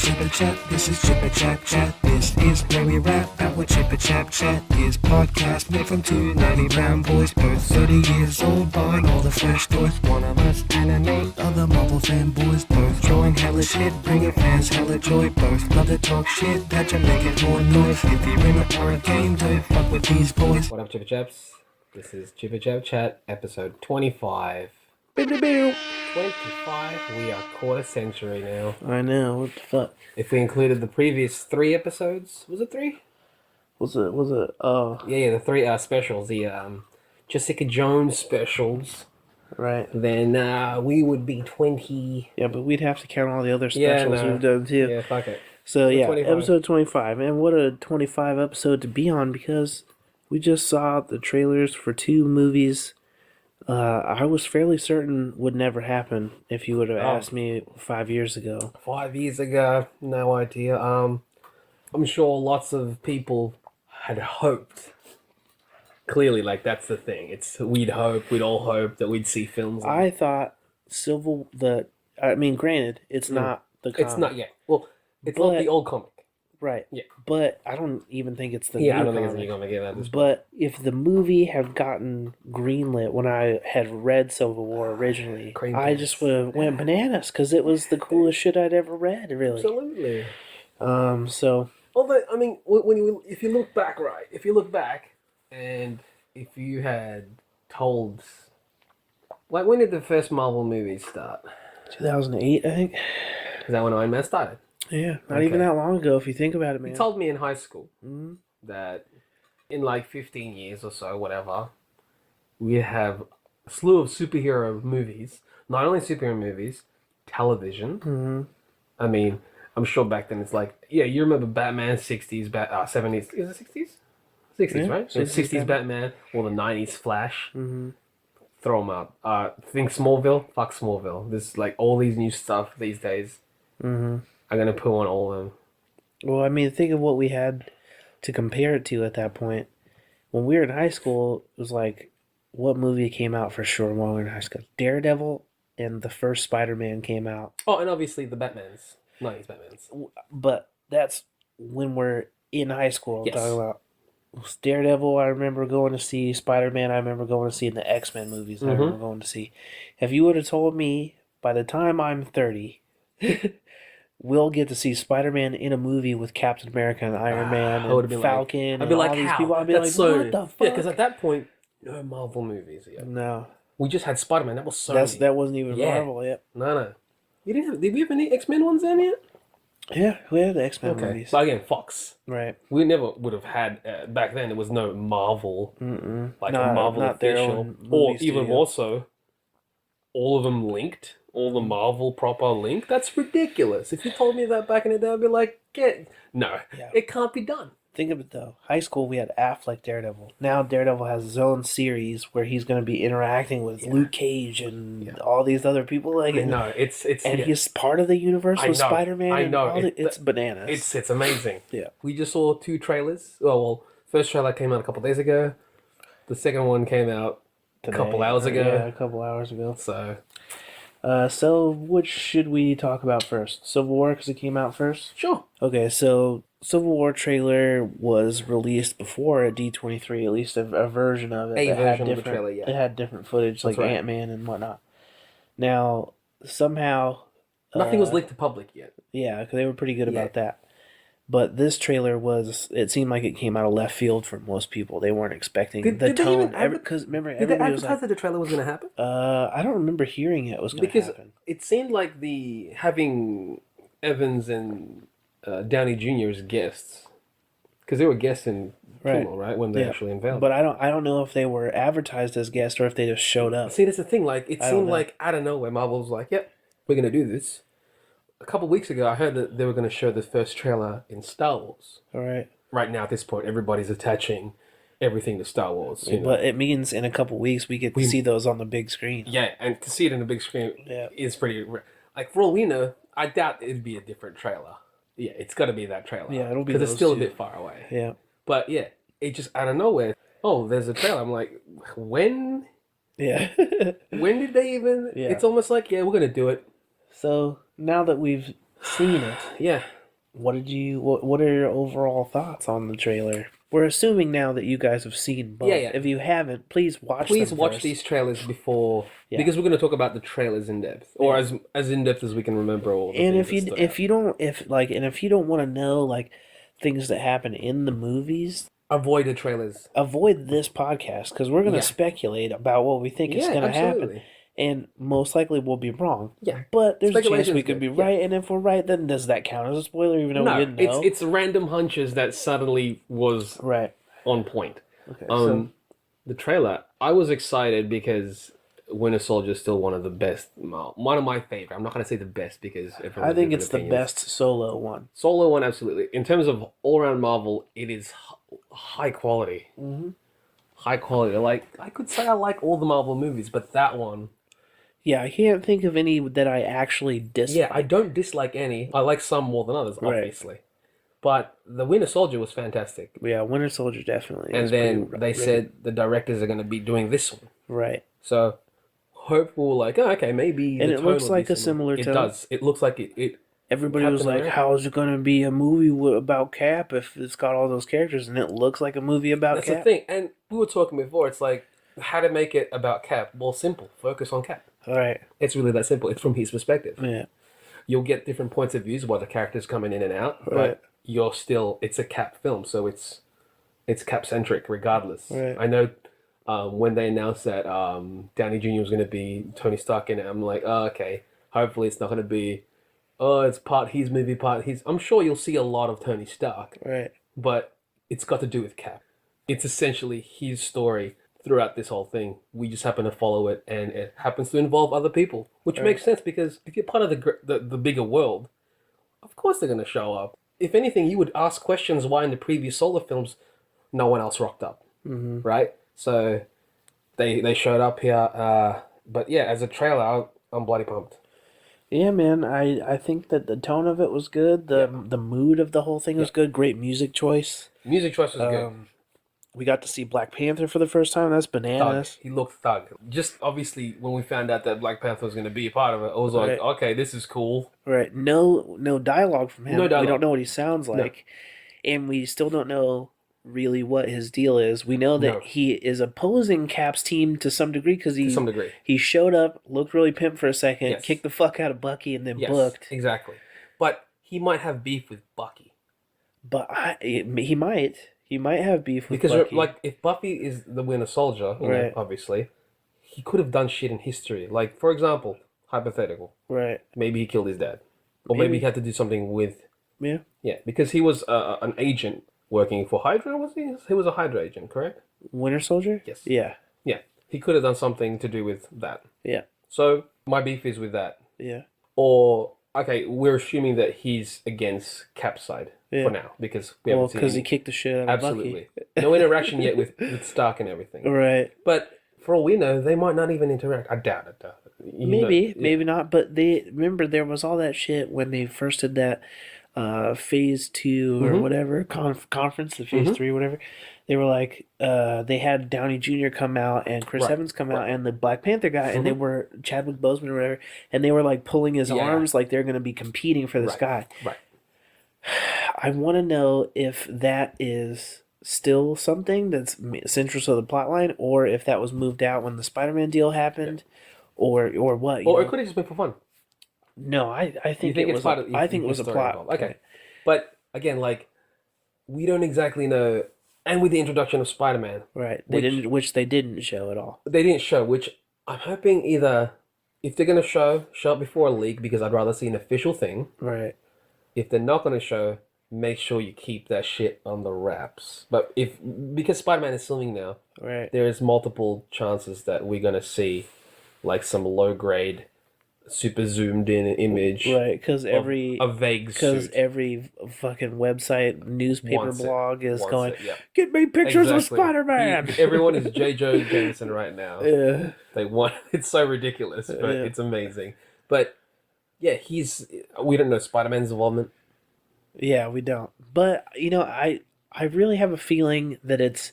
Chipper Chap, this is Chipper Chap Chat. This is where we rap about what Chipper Chap Chat is. Podcast made from two nerdy brown boys, both 30 years old, buying all the fresh toys. One of us anime, other Marvel fanboys, both drawing hella shit, bringing fans hella joy. Both love to talk shit, that you make it more noise. If you're in a horror game, don't fuck with these boys. What up, Chipper Chaps? This is Chipper Chap Chat, episode 25. 25? We are quarter century now. I know, what the fuck? If we included the previous 3 episodes, was it 3? Was it, Yeah, the 3 specials, the Jessica Jones specials. right. Then we would be 20. Yeah, but we'd have to count all the other specials we've done too. Yeah, fuck it. So yeah, 25. episode 25. And what a 25 episode to be on, because we just saw the trailers for 2 movies I was fairly certain would never happen if you would have asked me 5 years ago. 5 years ago, no idea. I'm sure lots of people had hoped. Clearly, like, that's the thing. We'd all hope that we'd see films. I thought granted, it's not the comic. It's not yet. Well, it's But- not the old comic. Right. Yeah. But I don't even think it's the Yeah, I new don't think it's comic. a new comic yet at this point. But if the movie had gotten greenlit when I had read Civil War originally, I just would have went bananas because it was the coolest shit I'd ever read, really. Absolutely. So Although, I mean, if you look back, and if you had told, like, when did the first Marvel movies start? 2008, I think. Is that when Iron Man started? Yeah, not Okay. even that long ago if you think about it, man. You told me in high school Mhm. that in like 15 years or so, whatever, we have a slew of superhero movies. Not only superhero movies, television. Mhm. I mean, I'm sure back then it's like, yeah, you remember Batman, 60s, 70s, is it 60s? 60s, Yeah, right? 60s 60s Batman, or the 90s Flash. Mhm. Throw them up. Think Smallville? Fuck Smallville. There's like all these new stuff these days. Mhm. I'm going to put on all of them. Well, I mean, think of what we had to compare it to at that point. When we were in high school, it was like, what movie came out for sure while we were in high school? Daredevil and the first Spider-Man came out. Oh, and obviously the Batmans. 90s Batmans. But that's when we're in high school. I'm Yes. talking about Daredevil. I remember going to see Spider-Man. I remember going to see in the X-Men movies. I remember going to see. If you would have told me by the time I'm 30, we'll get to see Spider-Man in a movie with Captain America and Iron Man I would've and been Falcon I'd be and like, all these how? people. I'd be That's like, so what the fuck? Yeah, because at that point, no Marvel movies yet. No, We just had Spider-Man. That was Sony. that wasn't even Yeah. Marvel yet. No. Did we have any X-Men ones then yet? Yeah, we had the X-Men Okay. movies. But again, Fox. Right. We never would have had, back then, there was no Marvel, like a Marvel not their official. own Or movie even studio. more so, all of them linked. All the Marvel proper linked. That's ridiculous. If you told me that back in the day, I'd be like, no, Yeah. it can't be done. Think of it though. High school, we had Affleck Daredevil. Now Daredevil has his own series where he's going to be interacting with Luke Cage and all these other people. Like, No, it's and yeah. he's part of the universe I with know, Spider-Man. I know. It's bananas. It's amazing. Yeah. We just saw 2 trailers. Well, first trailer came out a couple days ago. The second one came out a couple hours ago. Yeah, a couple hours ago. So, So which should we talk about first? Civil War, because it came out first? sure. Okay, so Civil War trailer was released before at D23, at least a version of it. A that had version of the different- trailer, yeah. It had different footage, like right. Ant-Man and whatnot. Now, somehow... Nothing was leaked to public yet. Yeah, because they were pretty good Yeah. about that. But this trailer it seemed like it came out of left field for most people. They weren't expecting Did the they even tone. Because remember, Did they everybody was advertise like, that the trailer was going to happen? I don't remember hearing it was going to Because happen. it seemed like having Evans and Downey Jr. as guests, because they were guests in Kimmel, right? When they actually unveiled. But I don't know if they were advertised as guests or if they just showed up. See, that's the thing. Like, it I don't seemed know. like out of nowhere, Marvel was like, "Yep, we're going to do this." A couple weeks ago, I heard that they were going to show the first trailer in Star Wars. All right. Right now, at this point, everybody's attaching everything to Star Wars. You know? But it means in a couple weeks we get to see those on the big screen. Yeah, and to see it in the big screen Yeah. is pretty. Like, for all we know, I doubt it'd be a different trailer. Yeah, it's got to be that trailer. Yeah, it'll be because it's those still two. a bit far away. Yeah. But yeah, it just out of nowhere. Oh, there's a trailer. I'm like, when? Yeah. When did they even? Yeah. It's almost like, yeah, we're gonna do it. So now that we've seen it. Yeah. What are your overall thoughts on the trailer? We're assuming now that you guys have seen both. Yeah, yeah. If you haven't, please watch Please them watch first. these trailers before, Yeah. because we're going to talk about the trailers in depth, or as in depth as we can remember all the And things if you that stood if out. you don't if like and if you don't want to know like things that happen in the movies, Avoid the trailers. avoid this podcast because we're going to Yeah. speculate about what we think is Yeah, going to happen, absolutely. and most likely we'll be wrong. Yeah. But there's a chance Speculation we is could be good, yeah. right, and if we're right, then does that count as a spoiler? Even though we No, didn't know. it's random hunches that suddenly was right. on point. Okay. The trailer, I was excited because Winter Soldier is still one of the best, one of my favorite. I'm not going to say the best because everyone I has think different it's the opinions. best solo one. Solo one, absolutely. In terms of all around Marvel, it is high quality. Mm-hmm. High quality. Like, I could say I like all the Marvel movies, but that one, Yeah, I can't think of any that I actually dislike. yeah, I don't dislike any. I like some more than others, Right. obviously. But the Winter Soldier was fantastic. Yeah, Winter Soldier definitely. And is then pretty they really- said the directors are going to be doing this one. right. So hopeful, like, oh, okay, maybe. And the it tone looks will like be a similar It tone. does. It looks like it. Everybody was Captain like, America. "How is it going to be a movie about Cap if it's got all those characters?" And it looks like a movie about That's Cap. the thing. And we were talking before. It's like how to make it about Cap. Well, simple. Focus on Cap. All right. It's really that simple. It's from his perspective. Yeah. You'll get different points of views while the characters coming in and out, Right. but you're still. It's a Cap film, so it's Cap centric regardless. Right. I know. When they announced that Downey Jr. was going to be Tony Stark in it, I'm like, oh, okay. Hopefully, it's not going to be, oh, it's part his movie, part his. I'm sure you'll see a lot of Tony Stark, Right. but it's got to do with Cap. It's essentially his story throughout this whole thing. We just happen to follow it, and it happens to involve other people, which Right. makes sense because if you're part of the bigger world, of course they're going to show up. If anything, you would ask questions why in the previous Solar films no one else rocked up, right? So they showed up here, but yeah, as a trailer, I'm bloody pumped. Yeah, man. I think that the tone of it was good. The mood of the whole thing was good. Great music choice. Music choice was good. We got to see Black Panther for the first time. That's Thug. bananas. He looked thug. Just obviously when we found out that Black Panther was going to be a part of it, I was like, Right. okay, this is cool. Right. No dialogue from him. No dialogue. We don't know what he sounds like. And we still don't know really what his deal is. We know that No. he is opposing Cap's team to some degree because To some degree. he showed up, looked really pimp for a second, Yes. kicked the fuck out of Bucky, and then Yes, booked. exactly. But he might have beef with Bucky. But he might have beef with Because, Bucky. like, if Buffy is the Winter Soldier, you know, Right. obviously, he could have done shit in history. Like, for example, hypothetical, right. maybe he killed his dad. Or maybe Maybe. he had to do something with... Yeah. Yeah, because he was an agent working for Hydra, was he? He was a Hydra agent, correct? Winter Soldier? Yes. Yeah. Yeah. He could have done something to do with that. Yeah. So, my beef is with that. Yeah. Or, okay, we're assuming that he's against Cap's side Yeah. for now, because we Well, haven't seen because he any- kicked the shit out of Absolutely. No interaction yet with Stark and everything. Bucky. Right. But for all we know, they might not even interact. I doubt it, though. You Maybe, know, maybe not. But they remember there was all that shit when they first did that phase 2 or whatever conference, the phase 3, whatever. They were like, they had Downey Jr. come out and Chris Right, Evans come out right. and the Black Panther guy, and they were Chadwick Boseman or whatever, and they were like pulling his Yeah. arms like they're going to be competing for this Right. guy. Right. I want to know if that is still something that's central to the plotline, or if that was moved out when the Spider-Man deal happened, or what. you Or know? it could have just been for fun. No, I think, You think it it's was. part of I think it was a story plot. involved. Okay. But, again, like, we don't exactly know... And with the introduction of Spider-Man, Right. Which they didn't show at all. they didn't show, which I'm hoping either... If they're going to show it before a leak, because I'd rather see an official thing. Right. If they're not going to show, make sure you keep that shit on the wraps. But because Spider-Man is filming now, Right. there is multiple chances that we're going to see like some low-grade, super zoomed-in image Right. Because of a vague suit. every fucking website, newspaper, Wants it. blog is Wants going, it, yeah. get me pictures of Exactly. Spider-Man. Everyone is J. Joe Jameson right now. Yeah. They want it's so ridiculous, but Yeah. it's amazing. But yeah, we don't know Spider-Man's involvement. Yeah, we don't. But I really have a feeling that it's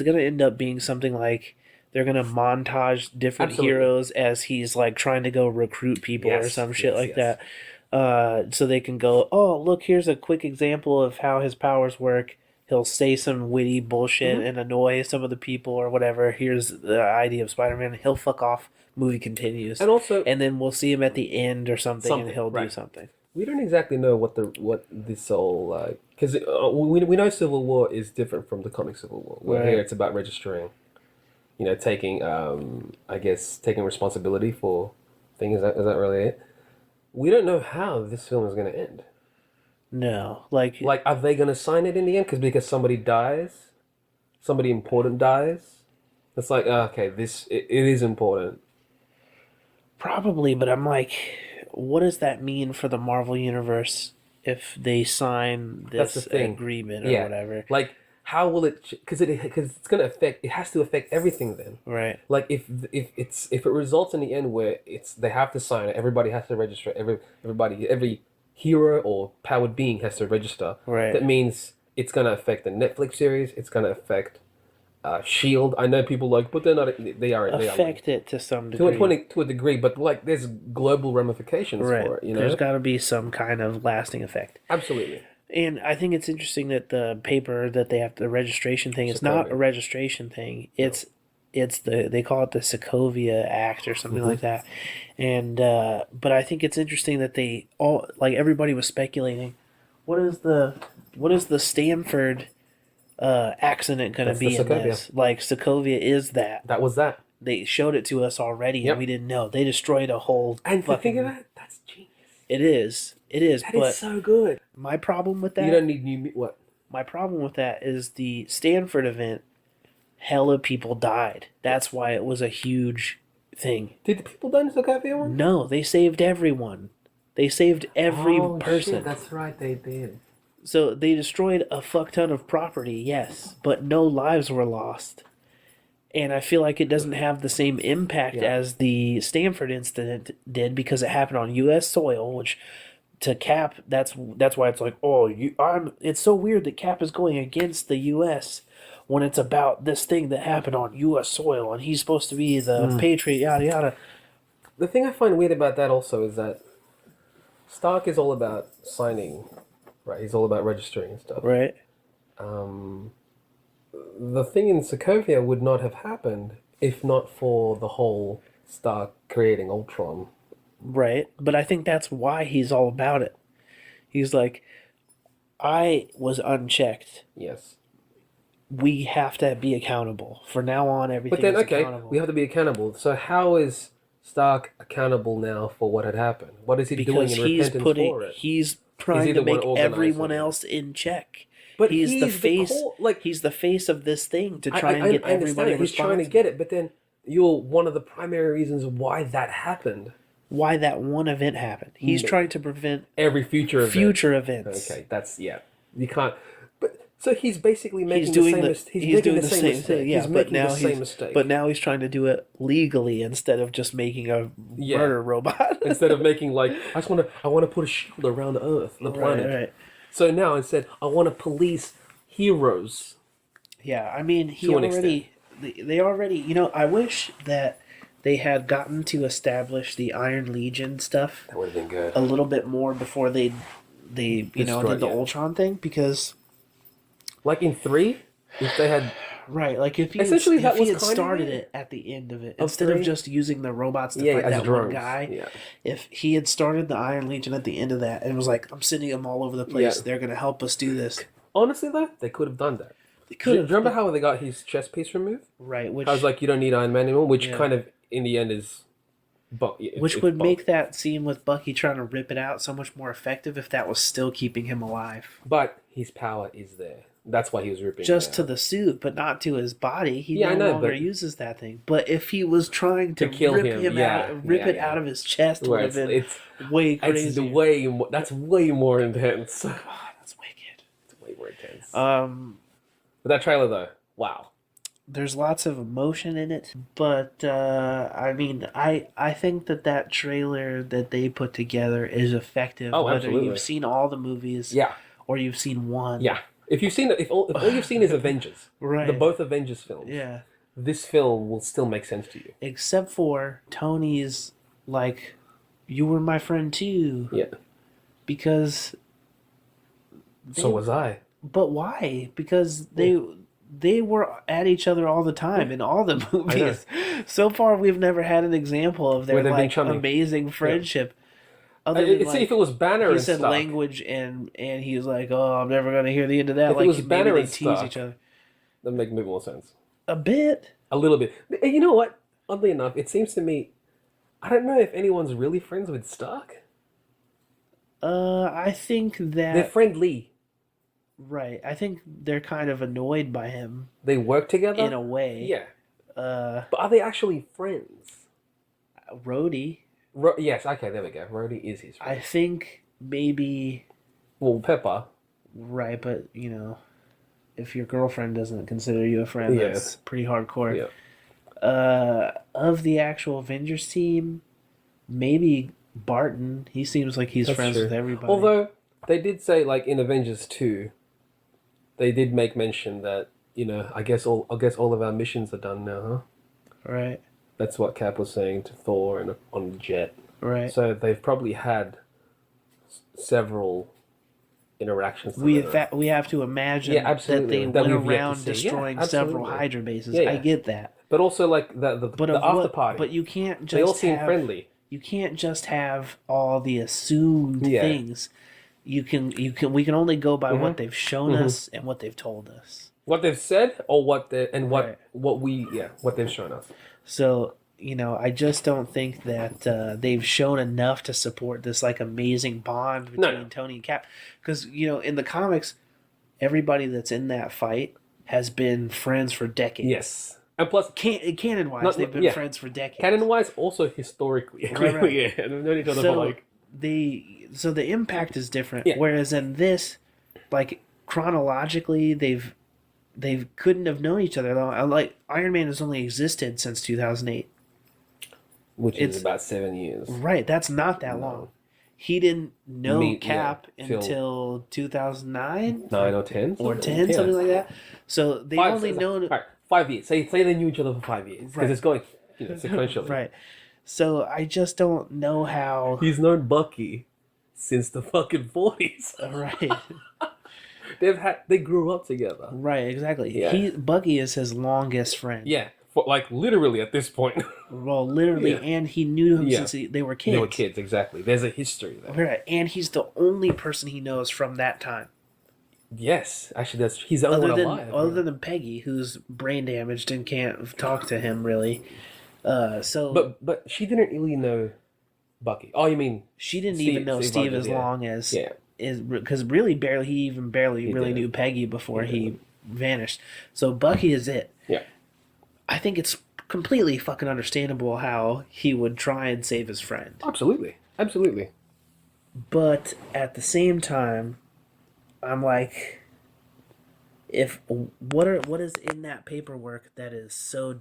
gonna end up being something like they're gonna montage different Absolutely. heroes as he's like trying to go recruit people or Yes, some shit yes, like yes. so they can go, oh, look, here's a quick example of how his powers work. He'll say some witty bullshit and annoy some of the people or whatever. Here's the idea of Spider-Man. He'll fuck off. Movie continues. And also, And then we'll see him at the end or something and he'll do right. something. We don't exactly know what this whole because we know Civil War is different from the comic Civil War. Where Right. here it's about registering, taking I guess taking responsibility for things. Is that really it? We don't know how this film is going to end. No. Like, Are they going to sign it in the end? Because somebody dies, somebody important dies. It's like okay, it is important. probably, but I'm like, what does that mean for the Marvel Universe if they sign That's this the thing. agreement or whatever? Like, how will it? Because it's going to affect. It has to affect everything then. Right. Like if it results in the end where they have to sign it, everybody has to register. Every hero or powered being has to register. Right. That means it's going to affect the Netflix series. It's going to affect Shield. I know people but they're not. They are Affect it to some degree. to a degree, but like there's global ramifications Right. for it. There's got to be some kind of lasting effect. Absolutely. And I think it's interesting that the paper that they have, the registration thing, it's not a registration thing. It's they call it the Sokovia Act or something like that. And but I think it's interesting that they all, like, everybody was speculating, what is the Stanford accident going to That's be the in Sokovia. this? Like, Sokovia is that. That was that. They showed it to us already Yep. and we didn't know. They destroyed a whole And to think fucking... of that, that's genius. It is. It is. That But is so good. my problem with that... You don't need new what? My problem with that is the Stanford event, hella people died. That's why it was a huge thing. Did the people die in the Sokovia one? No, they saved everyone. They saved every person. Shit, that's right, they did. So they destroyed a fuck ton of property, yes, but no lives were lost. And I feel like it doesn't have the same impact as the Stanford incident did because it happened on U.S. soil, which to Cap, that's why it's like, it's so weird that Cap is going against the U.S. when it's about this thing that happened on U.S. soil, and he's supposed to be the patriot, yada yada. The thing I find weird about that also is that Stark is all about signing, right? He's all about registering and stuff. Right. The thing in Sokovia would not have happened if not for the whole Stark creating Ultron. Right. But I think that's why he's all about it. He's like, I was unchecked. Yes. We have to be accountable. For now on, everything But then, is okay, accountable. we have to be accountable. So how is Stark accountable now for what had happened? What is he doing because in repentance for it? he's trying he to the one make organizing everyone it? else in check. But he's the he's the face. core- like- he's the face of this thing to try and get I understand everybody it. He's trying to responsible. get it, but then you're one of the primary reasons why that happened. Why that one event happened. He's trying to prevent Every future event. future events. Okay, you can't. But so he's basically making He's doing the same mistake. thing. Yeah, he's but making now the same mistake. But now he's trying to do it legally instead of just making a murder robot. Instead of making I want to put a shield around the Earth, the planet. Right. So now instead, I want to police heroes. Yeah, I mean, they already, I wish that they had gotten to establish the Iron Legion stuff That would have been good. a little bit more before they did the Ultron thing, because Like in 3, if they had like if he Essentially, had, that if he was had kind of started it. it at the end of it Of instead of 3? just using the robots to fight as that drones. one guy. Yeah. If he had started the Iron Legion at the end of that and was like, I'm sending them all over the place, Yeah. they're gonna help us do this. Honestly though, they could have done that. They Do could you have. remember how they got his chest piece removed? Right, which I was like, you don't need Iron Man anymore, which Yeah. kind of in the end is, which would make that scene with Bucky trying to rip it out so much more effective if that was still keeping him alive. But his power is there. That's why he was ripping. Just it to out. the suit, but not to his body. He Yeah, I no know, longer but- uses that thing. But if he was trying to kill rip him, him yeah, out, rip yeah, it yeah. out of his chest, Where would have been it's way crazy. it's the way more, that's way more intense. God, that's wicked. It's way more intense. But that trailer though, wow. There's lots of emotion in it, but I mean, I think that trailer that they put together is effective. Oh, whether absolutely. you've seen all the movies, Yeah, or you've seen one, yeah. If you've seen if all you've seen is Avengers, Right. the both Avengers films, yeah. this film will still make sense to you. Except for Tony's, like, you were my friend too. Yeah. because So was I. but why? Because they were at each other all the time in all the movies. So far, we've never had an example of their Where they've been like chummy. amazing friendship. Other than See, if it was Banner he and said Stark. language and he was like, "Oh, I'm never gonna hear the end of that." If it like was maybe Banner they and tease Stark. each other That'd make a bit more sense. a bit. A little bit. And you know what? Oddly enough, it seems to me, I don't know if anyone's really friends with Stark. I think They're that friendly. right. I think they're kind of annoyed by him They work together. in a way. Yeah. But are they actually friends? Rhodey. Yes, okay, there we go. Rhodey is his friend. I think maybe Well, Pepper. right, but if your girlfriend doesn't consider you a friend, Yeah. that's pretty hardcore. Yeah. Of the actual Avengers team, maybe Barton. He seems like he's That's friends true. with everybody. Although, they did say, like, in Avengers 2, they did make mention that, I guess all of our missions are done now, huh? right, That's what Cap was saying to Thor and on the jet. right. So they've probably had several interactions. We together. we have to imagine Yeah, absolutely. that That they we've went yet to around see. Yeah, destroying several absolutely. Hydra bases. Yeah, I yeah. get that, But also, like, the but of after what, party. But you can't just they all seem have, friendly. You can't just have all the assumed Yeah. things. We can only go by Mm-hmm. what they've shown us and what they've told us. What they've said, or what Right. what they've shown us. So, I just don't think that they've shown enough to support this like amazing bond between No. Tony and Cap. Because, in the comics, everybody that's in that fight has been friends for decades. Yes, and plus, Canon wise, they've been friends for decades. canon-wise, also historically, right. yeah, they've known each other So for like. so the impact is different. Yeah. Whereas in this, like chronologically, they couldn't have known each other. Like Iron Man has only existed since 2008. Which It's- is about 7 years. Right, that's not that long. He didn't know Meet- Cap yeah, till- until 2009 9 or 10? or 10, something like that. So they've only known. All right, 5 years. Say they knew each other for 5 years. Because Right. it's going sequentially. Right. So I just don't know how. He's known Bucky since the fucking 40s. Right. They grew up together. Right, exactly. Yeah. Bucky is his longest friend. Yeah, for, like literally at this point. Well, literally, Yeah. and he knew him Yeah. since they were kids. They were kids, exactly. There's a history there. Right, and he's the only person he knows from that time. Yes, actually, he's the only one alive. Other than Peggy, who's brain damaged and can't talk to him really. So, But she didn't really know Bucky. Oh, you mean she didn't Steve- even know Steve Steve Rogers, as yeah. long as Yeah. because really he barely really didn't. knew Peggy before He he vanished. So Bucky is it. Yeah. I think it's completely fucking understandable how he would try and save his friend. Absolutely. Absolutely. But at the same time, I'm like, what is in that paperwork that is so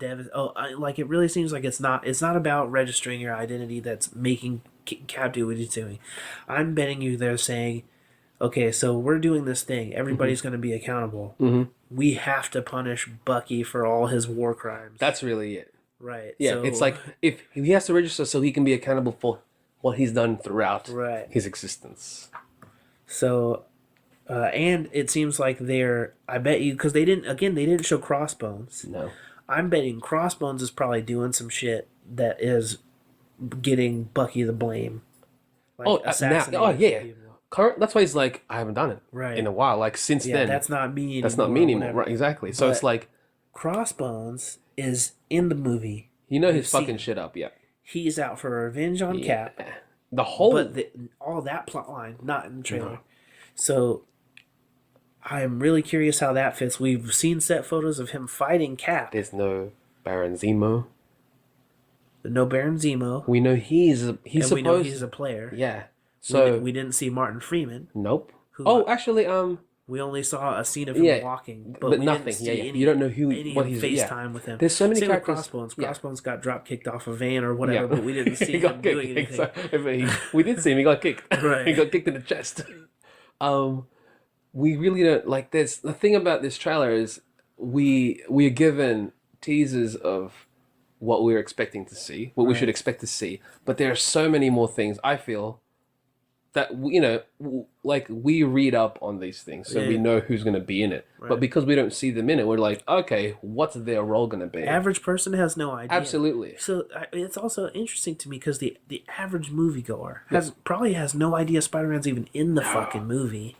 like it really seems like it's not about registering your identity that's making Cap do what he's doing. I'm betting you they're saying, okay, so we're doing this thing. Everybody's going to be accountable. Mm-hmm. We have to punish Bucky for all his war crimes. That's really it. right. Yeah, So, it's like if he has to register so he can be accountable for what he's done throughout Right. his existence. So, and it seems like I bet you, because they didn't show Crossbones. No. I'm betting Crossbones is probably doing some shit that is getting Bucky the blame. Like assassinating yeah. people. That's why he's like, I haven't done it Right. in a while. Like since Yeah, then, that's not me anymore. that's not me anymore. whatever. Right? Exactly. So But- it's like Crossbones is in the movie. he's You've fucking seen- shit up. Yeah. He's out for revenge on Cap. The whole But all that plot line, not in the trailer. So I'm really curious how that fits. We've seen set photos of him fighting Cap. there's no Baron Zemo. No Baron Zemo. We know he's And supposed. we know he's a player. Yeah. So So we didn't see Martin Freeman. nope. Who- Oh, actually, We only saw a scene of him Yeah, walking, but we nothing. Didn't see Yeah, yeah. any, You don't know who any what he's FaceTime with him. There's so many Same with characters. Crossbones. Yeah. Crossbones got drop kicked off a van or whatever, but we didn't see he got him kicked. doing anything. We did see him. He got kicked. Right. He got kicked in the chest. We really don't like. There's the thing about this trailer is we are given teasers of what we're expecting to see, what we should expect to see, but there are so many more things I feel that like we read up on these things, so we know who's going to be in it. Right. But because we don't see them in it, we're like, okay, what's their role going to be? Average person has no idea. Absolutely. So it's also interesting to me because the average moviegoer probably has no idea Spider-Man's even in the fucking movie.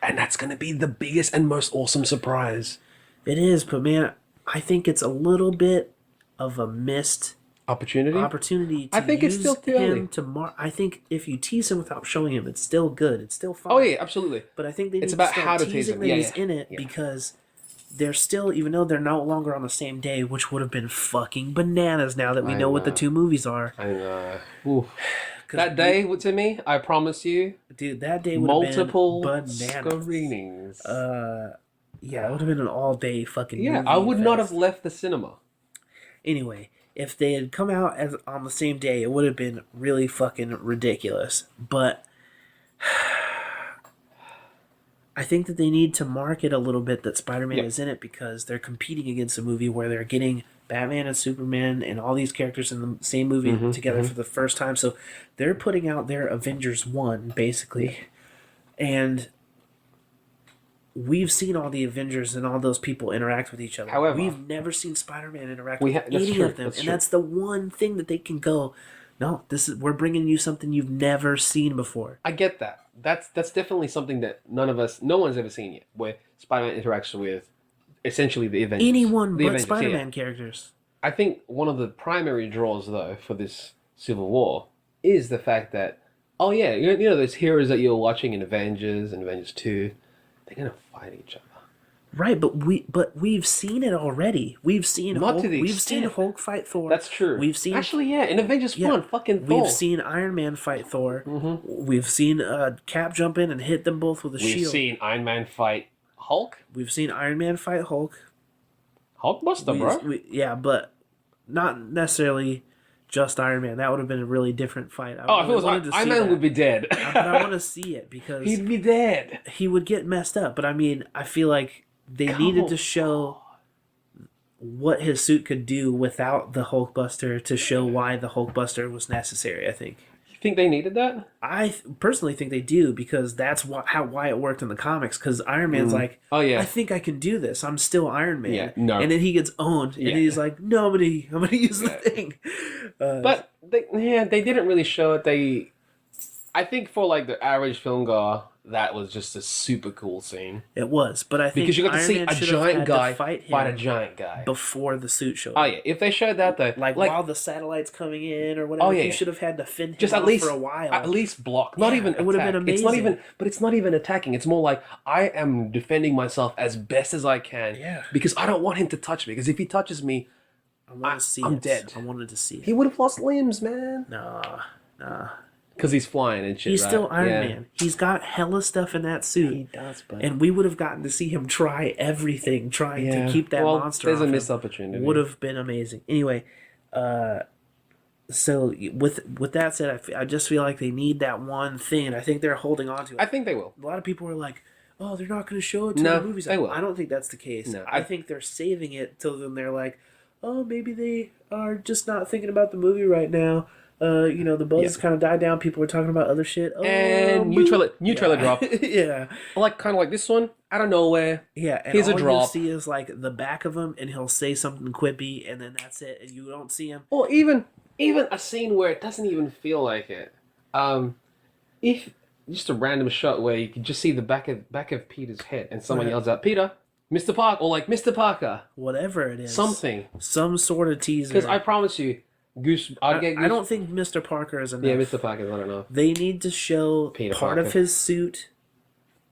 And that's going to be the biggest and most awesome surprise. It is, but man, I think it's a little bit of a missed opportunity. To I think it's still too early. I think if you tease him without showing him, it's still good. It's still fun. Oh yeah, absolutely. But I think they need it's about to how start to tease teasing him. that he's in it because they're still, even though they're no longer on the same day, which would have been fucking bananas now that we know what the two movies are. I know. Oof. That day, to me, I promise you, dude, that day would multiple have been bananas. screenings. Yeah, it would have been an all-day fucking movie I would not fest. have left the cinema. Anyway, if they had come out on the same day, it would have been really fucking ridiculous. But I think that they need to market a little bit that Spider-Man is in it because they're competing against a movie where they're getting Batman and Superman and all these characters in the same movie together for the first time. So they're putting out their Avengers 1, basically. And we've seen all the Avengers and all those people interact with each other. However, we've never seen Spider-Man interact with any of them. That's that's the one thing that they can go, no, we're bringing you something you've never seen before. I get that. That's definitely something that no one's ever seen yet, where Spider-Man interacts with essentially the Avengers. Anyone but Spider-Man characters. I think one of the primary draws, though, for this Civil War is the fact that, those heroes that you're watching in Avengers and Avengers 2, they're going to fight each other. Right, but we've seen it already. We've seen Hulk fight Thor. That's true. We've seen in Avengers 1, fucking Thor. We've seen Iron Man fight Thor. We've seen Cap jump in and hit them both with a shield. We've seen Iron Man fight Hulk. We've seen Iron Man fight Hulk. Hulkbuster, bro. But not necessarily just Iron Man. That would have been a really different fight. If it was Iron Man would be dead. But I want to see it because he'd be dead. He would get messed up. But I mean, I feel like they needed to show what his suit could do without the Hulkbuster to show why the Hulkbuster was necessary, I think. You think they needed that? I personally think they do because that's why it worked in the comics. Because Iron Man's like, I think I can do this. I'm still Iron Man. Yeah, no. And then he gets owned. And he's like, no, I'm gonna use the thing. But they didn't really show it. I think for like the average film goer, that was just a super cool scene. It was, but I think because you got to see Iron Man a giant guy fight a giant guy before the suit showed up. Oh yeah, if they showed that though, like while the satellite's coming in or whatever, you should have had to fend him just off for a while. At least block. Not even it would have been amazing. It's not even attacking. It's more like I am defending myself as best as I can. Yeah. Because I don't want him to touch me. Because if he touches me, I'm dead. I wanted to see it. He would have lost limbs, man. Nah. Because he's flying and shit. He's still Iron Man. He's got hella stuff in that suit. He does, but and we would have gotten to see him try everything, trying to keep that monster. There's off a missed opportunity. Would have been amazing. Anyway, so with that said, I just feel like they need that one thing, and I think they're holding on to it. I think they will. A lot of people are like, "Oh, they're not going to show it to the movies." They will. I don't think that's the case. No, I think they're saving it till then. They're like, "Oh, maybe they are just not thinking about the movie right now." The buzz kind of died down. People were talking about other shit. And new trailer drop. Yeah, kind of like this one out of nowhere. Yeah, and here's all a drop. you see is like the back of him, and he'll say something quippy, and then that's it, and you don't see him. Or even a scene where it doesn't even feel like it. If just a random shot where you can just see the back of Peter's head, and someone yells out, "Peter, Mr. Parker," or like Mr. Parker, whatever it is, some sort of teaser. Because I promise you. I don't think Mr. Parker is enough. Yeah, Mr. Parker is not enough. They need to show Peter part Parker. of his suit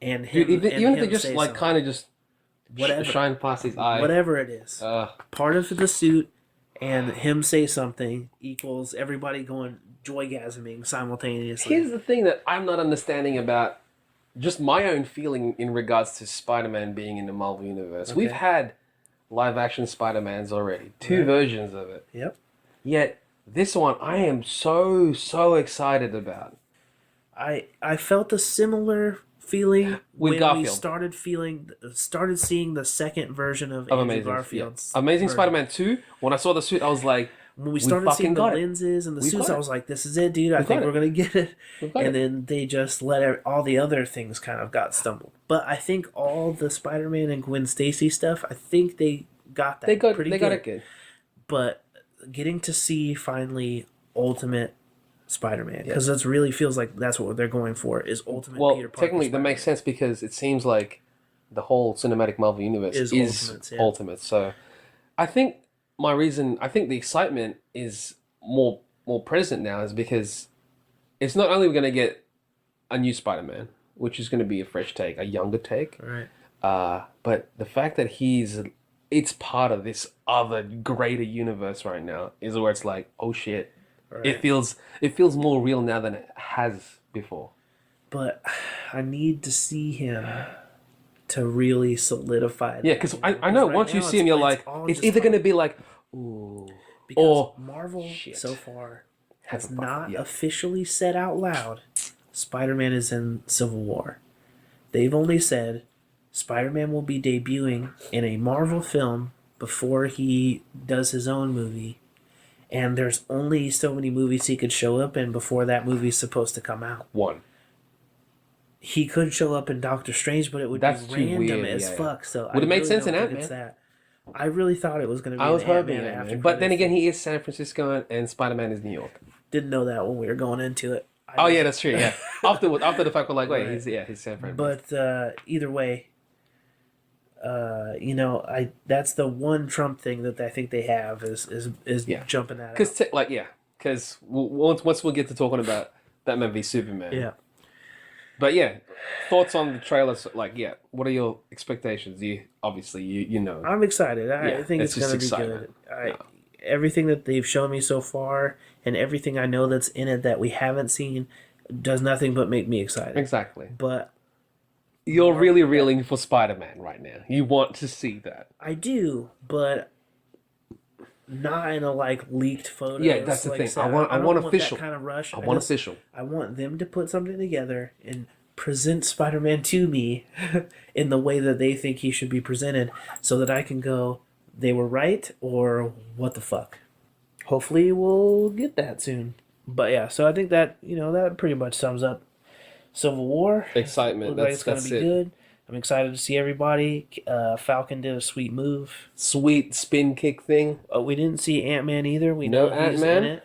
and him. Dude, even if they just something. kind of just whatever, shine past his eye. Whatever it is. Part of the suit and him say something equals everybody going joygasming simultaneously. Here's the thing that I'm not understanding about just my own feeling in regards to Spider-Man being in the Marvel Universe. Okay. We've had live-action Spider-Mans already. 2 versions of it. Yep. Yet, this one I am so excited about. I felt a similar feeling with when Garfield. We started seeing the second version of Andrew Amazing Garfield's Amazing version. Spider-Man 2. When I saw the suit, I was like, When we started seeing the fucking got it. lenses and the We suits, got I it. was like, "This is it, dude. I We think got we're it. gonna get it." We've got And it. then they just let all the other things kind of got stumbled. But I think all the Spider-Man and Gwen Stacy stuff, I think they got that They got pretty they good. got it good. But getting to see finally Ultimate Spider-Man, because it really feels like that's what they're going for, is Ultimate Well, Peter Parker. technically, that makes sense because it seems like the whole cinematic Marvel universe is Ultimates, yeah. Ultimate. So, I think I think the excitement is more present now is because it's not only we're going to get a new Spider-Man, which is going to be a fresh take, a younger take, Right. but the fact that it's part of this other greater universe right now is where it's like, oh shit, Right. it feels more real now than it has before. But I need to see him to really solidify that. Yeah, because I know right once you now see him, you're like, all it's just either talk. going to be like, ooh, Because or Marvel shit. so far has Hasn't not yet. officially said out loud Spider-Man is in Civil War. They've only said Spider-Man will be debuting in a Marvel film before he does his own movie. And there's only so many movies he could show up in before that movie's supposed to come out. one. He could show up in Doctor Strange, but it would That's be too random weird, as yeah, yeah. fuck. So Would I it make really sense don't in think it's Ant-Man? that. I really thought it was going to be I was an hoping Ant-Man Ant-Man, after but then credits again, thing. he is San Francisco and Spider-Man is New York. Didn't know that when we were going into it. Oh yeah, that's true. Yeah, after the fact, we're like, wait, Right. he's San Fran. But either way, that's the one Trump thing that I think they have is Yeah. jumping that out. Because once we'll get to talking about Batman v Superman. Yeah. But yeah, thoughts on the trailers? Like, yeah, what are your expectations? You know. I'm excited. I Yeah, think it's it's going to just be excitement. good. Everything that they've shown me so far and everything I know that's in it that we haven't seen does nothing but make me excited. Exactly. But You're really reeling for Spider-Man right now. You want to see that. I do, but not in a leaked photo. Yeah, that's the thing. I don't want official. that kind of rush. I want official. I want them to put something together and present Spider-Man to me in the way that they think he should be presented, so that I can go, they were right, or what the fuck. Hopefully, we'll get that soon. But yeah, so I think that that pretty much sums up Civil War. Excitement. Looks like it's gonna be good. I'm excited to see everybody. Falcon did a sweet move. Sweet spin kick thing. We didn't see Ant-Man either. We No know he's Ant-Man? in it.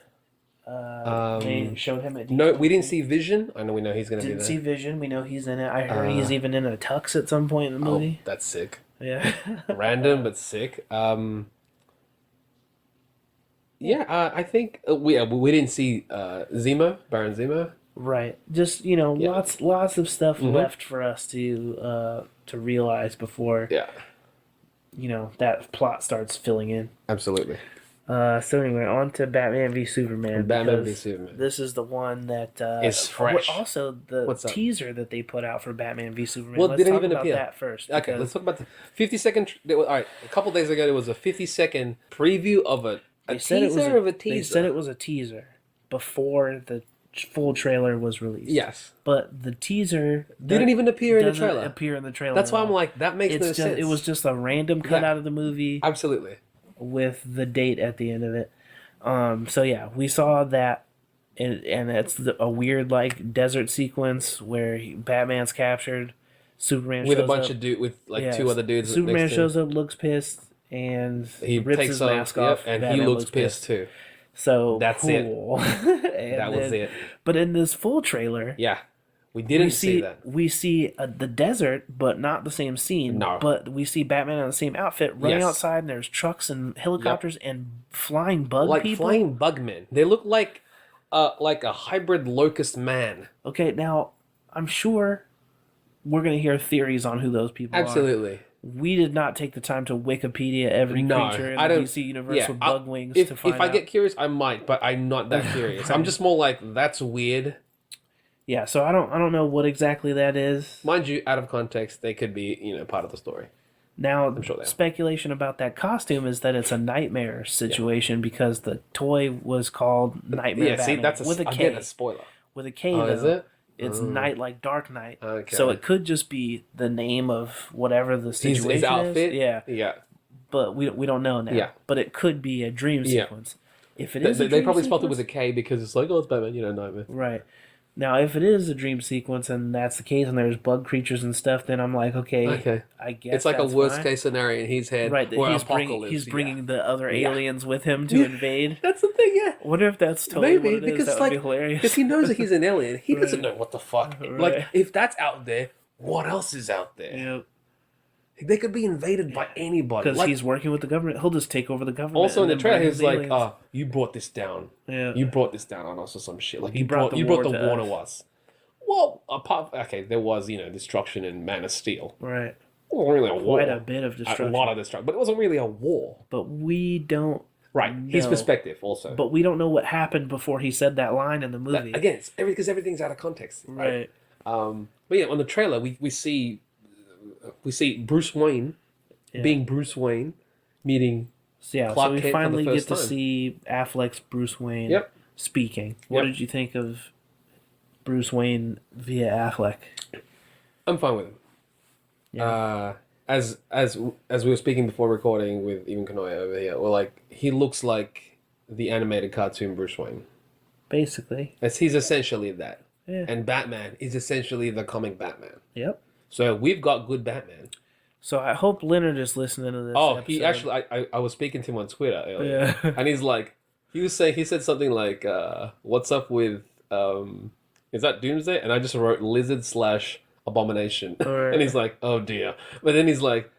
They showed him at No, we didn't see Vision. I know we know he's gonna Didn't be see there. Vision. We know he's in it. I heard he's even in a tux at some point in the movie. Oh, that's sick. Yeah. Random but sick. Yeah, I think we didn't see Baron Zemo. Right. Just lots of stuff left for us to realize before Yeah, that plot starts filling in. absolutely. So anyway, on to Batman v Superman. Batman v because Superman. This is the one that It's fresh. Also, the What's up? teaser that they put out for Batman v Superman. Well, it Let's didn't talk even about appear. that first. Okay, because let's talk about the 50-second. All right, a couple days ago there was a 50-second preview of a teaser of a teaser. They said it was a teaser before the full trailer was released. Yes, but the teaser didn't even appear in the doesn't trailer. Appear in the trailer. That's at why I'm all. like, that makes no sense. It was just a random cut out of the movie Absolutely. with the date at the end of it. So yeah, we saw that, and it's a weird desert sequence where Batman's captured. Superman With shows a bunch up. of two other dudes. Superman next to shows up, looks pissed, and He rips takes his off, mask off. and Batman he looks pissed too. So That's cool. it. That was it. But in this full trailer, Yeah, we didn't see that. We see the desert, but not the same scene. No. But we see Batman in the same outfit running Yes. outside, and there's trucks and helicopters and flying bug Like people. flying bugmen. They look like a hybrid locust man. Okay, now I'm sure we're gonna hear theories on who those people are. Absolutely. We did not take the time to Wikipedia every No, creature in I the don't. DC universe Yeah, with bug wings if to find if I out. get curious, I might, but I'm not that curious. I'm just more like, that's weird. Yeah, so I don't know what exactly that is. Mind you, out of context, they could be part of the story. Now, sure they are. speculation about that costume is that it's a nightmare situation because the toy was called Nightmare Yeah, see, Batman that's with a K. again a spoiler. With a K, Oh, though. is it? It's Night like Dark Knight. Okay. So it could just be the name of whatever the situation His outfit. is. Yeah, Yeah. but we don't know now. Yeah. But it could be a dream Yeah. sequence. If it is, They probably spelled it with a K because it's like, oh, it's Batman, Nightmare. right. Now, if it is a dream sequence and that's the case, and there's bug creatures and stuff, then I'm like, okay, I guess It's like a that's worst fine. case scenario in his head, Right, that where he's bringing the other aliens with him to invade. That's the thing, yeah. I wonder if that's totally Maybe what it is. because That would be hilarious. because he knows that he's an alien, he doesn't know what the fuck. Right. Like if that's out there, what else is out there? Yeah, They could be invaded by anybody. because he's working with the government. He'll just take over the government. Also in and the then trailer, bring he's the like, aliens. you brought this down. Yeah. You brought this down on us or some shit. Like You brought the you war brought the to war us. to us. Well, there was destruction in Man of Steel. Right. It wasn't really a war. Quite a bit of destruction. A lot of destruction, but it wasn't really a war. But we don't. Right, his know. perspective also. But we don't know what happened before he said that line in the movie. Again, because everything's out of context. Right. But yeah, on the trailer, we see Bruce Wayne being Bruce Wayne, meeting So, yeah, Clark so we Kent for the finally get first to time. see Affleck's Bruce Wayne Yep. speaking. What Yep. did you think of Bruce Wayne via Affleck? I'm fine with him. Yeah. As we were speaking before recording with even Kanoya over here, well, like he looks like the animated cartoon Bruce Wayne. Basically. He's essentially that. Yeah. And Batman is essentially the comic Batman. Yep. So we've got good Batman. So I hope Leonard is listening to this. Oh, episode. he actually, I was speaking to him on Twitter earlier, Yeah. and he's like, he said something like, "What's up with is that Doomsday?" And I just wrote lizard/abomination, Right. and he's like, "Oh dear," but then he's like,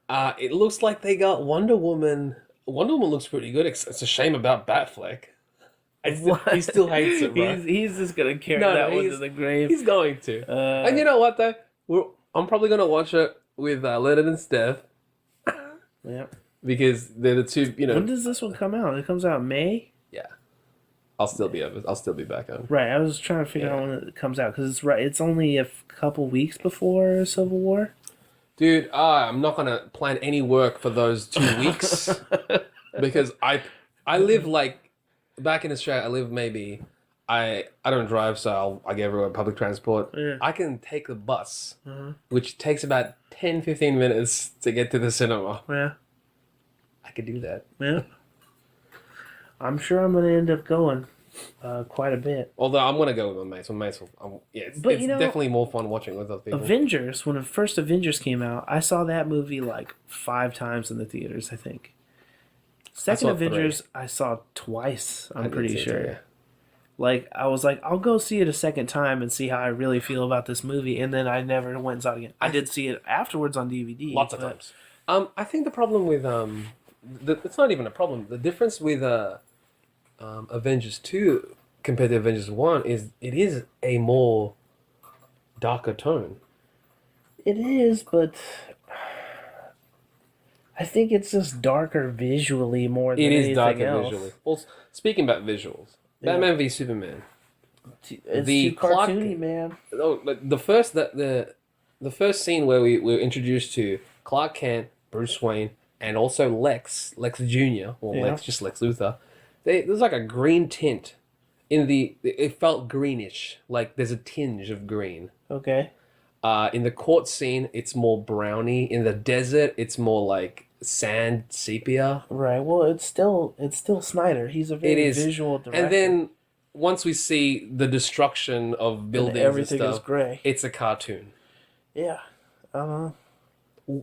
"It looks like they got Wonder Woman. Wonder Woman looks pretty good. It's a shame about Batfleck." He still hates it, bro. He's just gonna carry No, that one he's- to the grave. He's going to, and you know what though? I'm probably gonna watch it with Leonard and Steph Yeah. because they're the two. When does this one come out? It comes out in May. Yeah, I'll still be back home. Right. I was trying to figure out when it comes out because it's right. It's only a couple weeks before Civil War. Dude, I'm not gonna plan any work for those 2 weeks because I live like back in Australia. I live maybe I don't drive, so I get everywhere public transport. Yeah. I can take the bus, which takes about 10-15 minutes to get to the cinema. Yeah. I could do that. Yeah. I'm sure I'm gonna end up going quite a bit. Although I'm gonna go with my mates. It's But, you know, definitely more fun watching with other people. Avengers, when the first Avengers came out, I saw that movie like 5 times in the theaters, I think. Second saw 3. Avengers, I saw twice, I'm I did pretty see it sure. too, yeah. Like, I was like, I'll go see it a second time and see how I really feel about this movie, and then I never went and saw it again. I did see it afterwards on DVD. Lots of but- times. I think the problem with it's not even a problem. The difference with Avengers 2 compared to Avengers 1 is it is a more darker tone. It is, but I think it's just darker visually more than It anything is darker else. visually. Well, speaking about visuals, Batman v Superman. It's The too Clark- cartoony, man. Oh, but the first scene where we were introduced to Clark Kent, Bruce Wayne, and also Lex Jr. or Yeah. Lex Luthor. There's like a green tint in it felt greenish, like there's a tinge of green. Okay. In the court scene, it's more browny. In the desert, it's more like sand sepia. Right. Well, it's still Snyder. He's a very It is visual director. And then once we see the destruction of buildings and everything stuff, is gray. it's a cartoon. Yeah.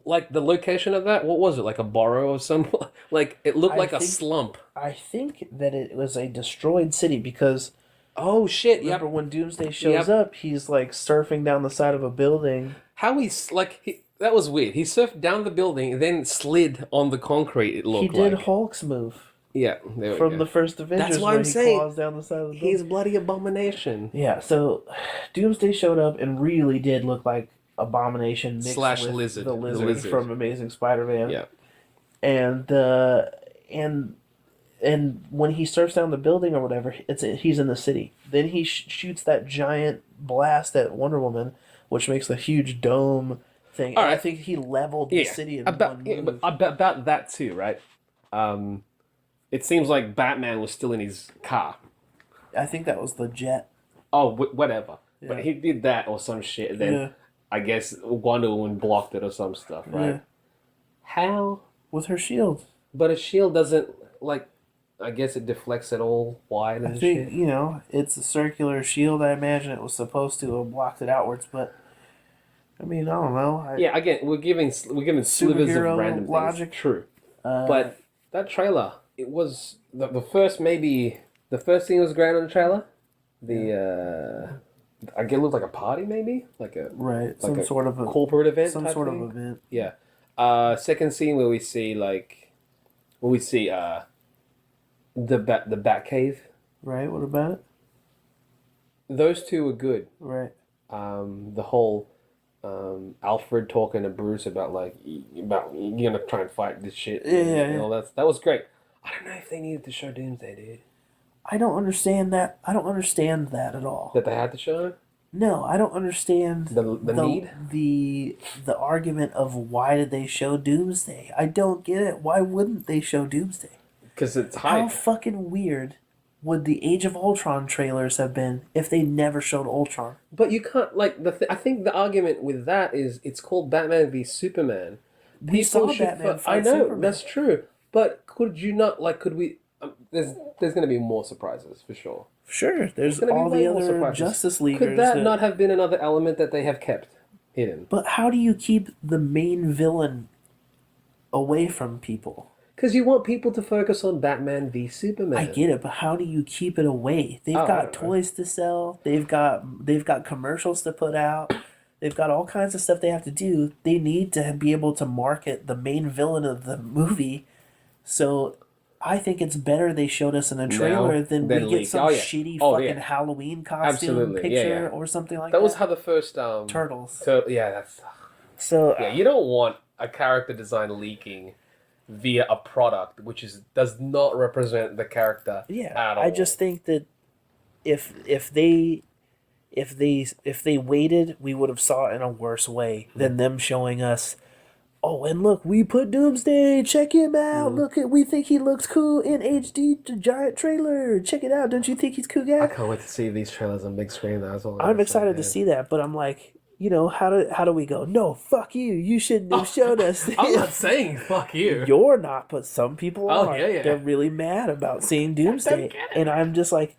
Like the location of that, what was it? Like a burrow or some? Like it looked I like a think- slump. I think that it was a destroyed city because Oh shit! remember Yep. when Doomsday shows up, he's like surfing down the side of a building. How that was weird. He surfed down the building and then slid on the concrete. It looked He did like. Hulk's move Yeah, there we from go. the first Avengers. That's why where I'm he saying claws down the side of the building. He's bloody abomination. Yeah, so Doomsday showed up and really did look like Abomination mixed Slash with Lizard. the The lizard, Lizard. from Amazing Spider-Man. Yeah. And when he surfs down the building or whatever, he's in the city. Then he shoots that giant blast at Wonder Woman, which makes a huge dome thing. All And I right. think he leveled the city in about, one yeah, move. but about that too, right? It seems like Batman was still in his car. I think that was the jet. Oh, whatever. Yeah. But he did that or some shit, and then Yeah. I guess Wonder Woman blocked it or some stuff, right? Yeah. How? With her shield. But a shield doesn't like. I guess it deflects it all wide I and think, shit. you know, it's a circular shield. I imagine it was supposed to have blocked it outwards, but I mean, I don't know. Yeah, again, we're giving slivers of Superhero random logic. things. True, Uh, but that trailer, it was the first maybe the first thing was great on the trailer. I get it looked like a party maybe like a right, like some a sort of a corporate event some type sort thing. of event. Yeah. Second scene where we see the Bat Cave. Right. What about it? Those two were good. Right. The whole Alfred talking to Bruce about about you're gonna try and fight this shit. And all that was great. I don't know if they needed to show Doomsday, dude. I don't understand that. I don't understand that at all. That they had to show No, I don't understand the need. the argument of why did they show Doomsday? I don't get it. Why wouldn't they show Doomsday? Because it's How hype. fucking weird would the Age of Ultron trailers have been if they never showed Ultron? But you can't I think the argument with that is it's called Batman v Superman. We saw Batman fight I know Superman. that's true, but could you not could we? There's going to be more surprises for sure. Sure, there's Gonna be all way the more other surprises. Justice Leaguers. Could that not have been another element that they have kept hidden? But how do you keep the main villain away from people? Because you want people to focus on Batman v Superman. I get it, but how do you keep it away? They've I got don't know. toys to sell. They've got commercials to put out. They've got all kinds of stuff they have to do. They need to be able to market the main villain of the movie. So I think it's better they showed us in a trailer than we get leaked. some Oh, yeah. shitty Oh, fucking yeah. Halloween costume Absolutely. picture Yeah, yeah. or something like that. That was how the first Turtles. Yeah, that's So yeah. You don't want a character design leaking via a product which does not represent the character. yeah, at all. I just think that if they waited, we would have saw it in a worse way than them showing us. Oh, and look, we put Doomsday. Check him out. We think he looks cool in HD. The giant trailer. Check it out. Don't you think he's cool, I guy? can't wait to see these trailers on big screen. That's all. I'm excited to see that, but I'm like, you know, how do we go? No, fuck you. You shouldn't have showed us. I'm not saying fuck you. You're not, but some people Oh, are. yeah, yeah. They're really mad about seeing Doomsday, get it. and I'm just like,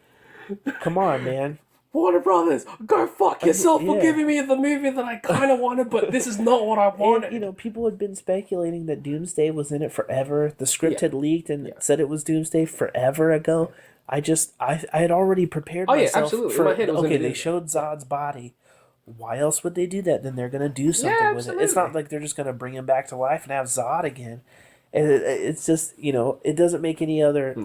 come on, man. Warner Brothers, go fuck yourself for yeah. giving me the movie that I kind of wanted, but this is not what I wanted. And, you know, people had been speculating that Doomsday was in it forever. The script had leaked and said it was Doomsday forever ago. I had already prepared myself absolutely. In for, my head, it was okay, gonna they do showed Zod's body. Why else would they do that? Then they're going to do something with it. It's not like they're just going to bring him back to life and have Zod again. And it's just, you know, it doesn't make any other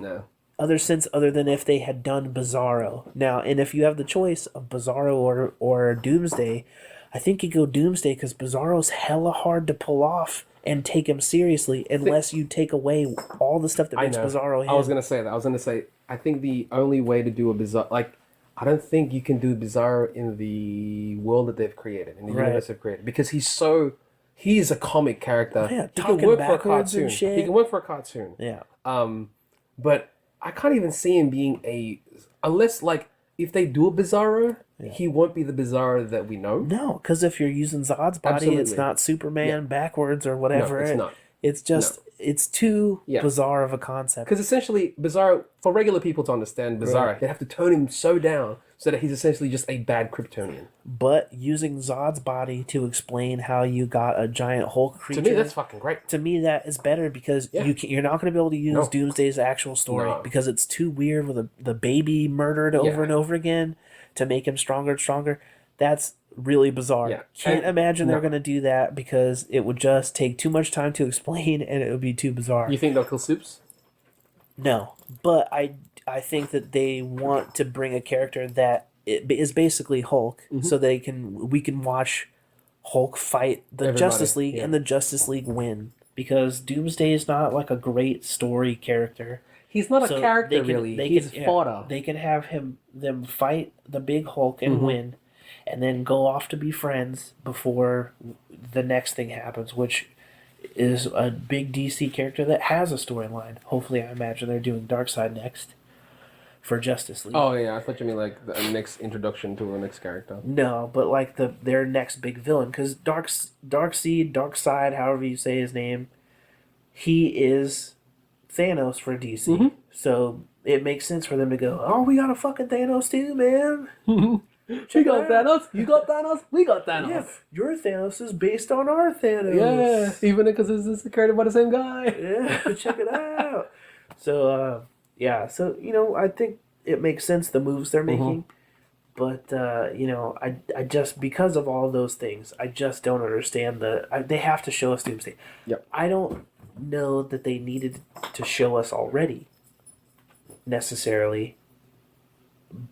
sense other than if they had done Bizarro. Now, and if you have the choice of Bizarro or Doomsday, I think you go Doomsday because Bizarro's hella hard to pull off and take him seriously unless you take away all the stuff that makes Bizarro him. I was gonna say that. I was gonna say I think the only way to do a Bizarro, I don't think you can do Bizarro in the world that they've created, in the universe they've created, because he's a comic character. Yeah, he talking can work for a backwards and cartoon. shit. He can work for a cartoon. Yeah. But I can't even see him being unless if they do a Bizarro, he won't be the Bizarro that we know. No, because if you're using Zod's body, it's Absolutely. not Superman backwards or whatever. No, it's not. It's just it's too bizarre of a concept. Because essentially, Bizarro, for regular people to understand Bizarro, you have to tone him so down so that he's essentially just a bad Kryptonian. But using Zod's body to explain how you got a giant Hulk creature, To me, that's fucking great. to me that is better because you're not going to be able to use Doomsday's actual story because it's too weird with the baby murdered over and over again to make him stronger and stronger. That's really bizarre. Yeah. Can't imagine they're going to do that because it would just take too much time to explain and it would be too bizarre. You think they'll kill Soups? No, but I think that they want to bring a character that is basically Hulk, so we can watch Hulk fight the Justice League and the Justice League win, because Doomsday is not like a great story character. He's not So a character, they can- really. they He's can- fodder. They can have them fight the big Hulk and win, and then go off to be friends before the next thing happens, which is a big DC character that has a storyline. Hopefully, I imagine they're doing Darkseid next for Justice League. Oh, yeah. I thought you mean like the next introduction to the next character. No, but like their next big villain, because Darkseid, however you say his name, he is Thanos for DC. Mhm. So it makes sense for them to go, oh, we got a fucking Thanos too, man. We Check got it out. Thanos. You got Thanos. We got Thanos. Yeah, your Thanos is based on our Thanos. Yeah, even because it's created by the same guy. Yeah, check it out. So, yeah, so, I think it makes sense, the moves they're making. But, I just, because of all those things, I just don't understand they have to show us Doomsday. Yep. I don't know that they needed to show us already, necessarily.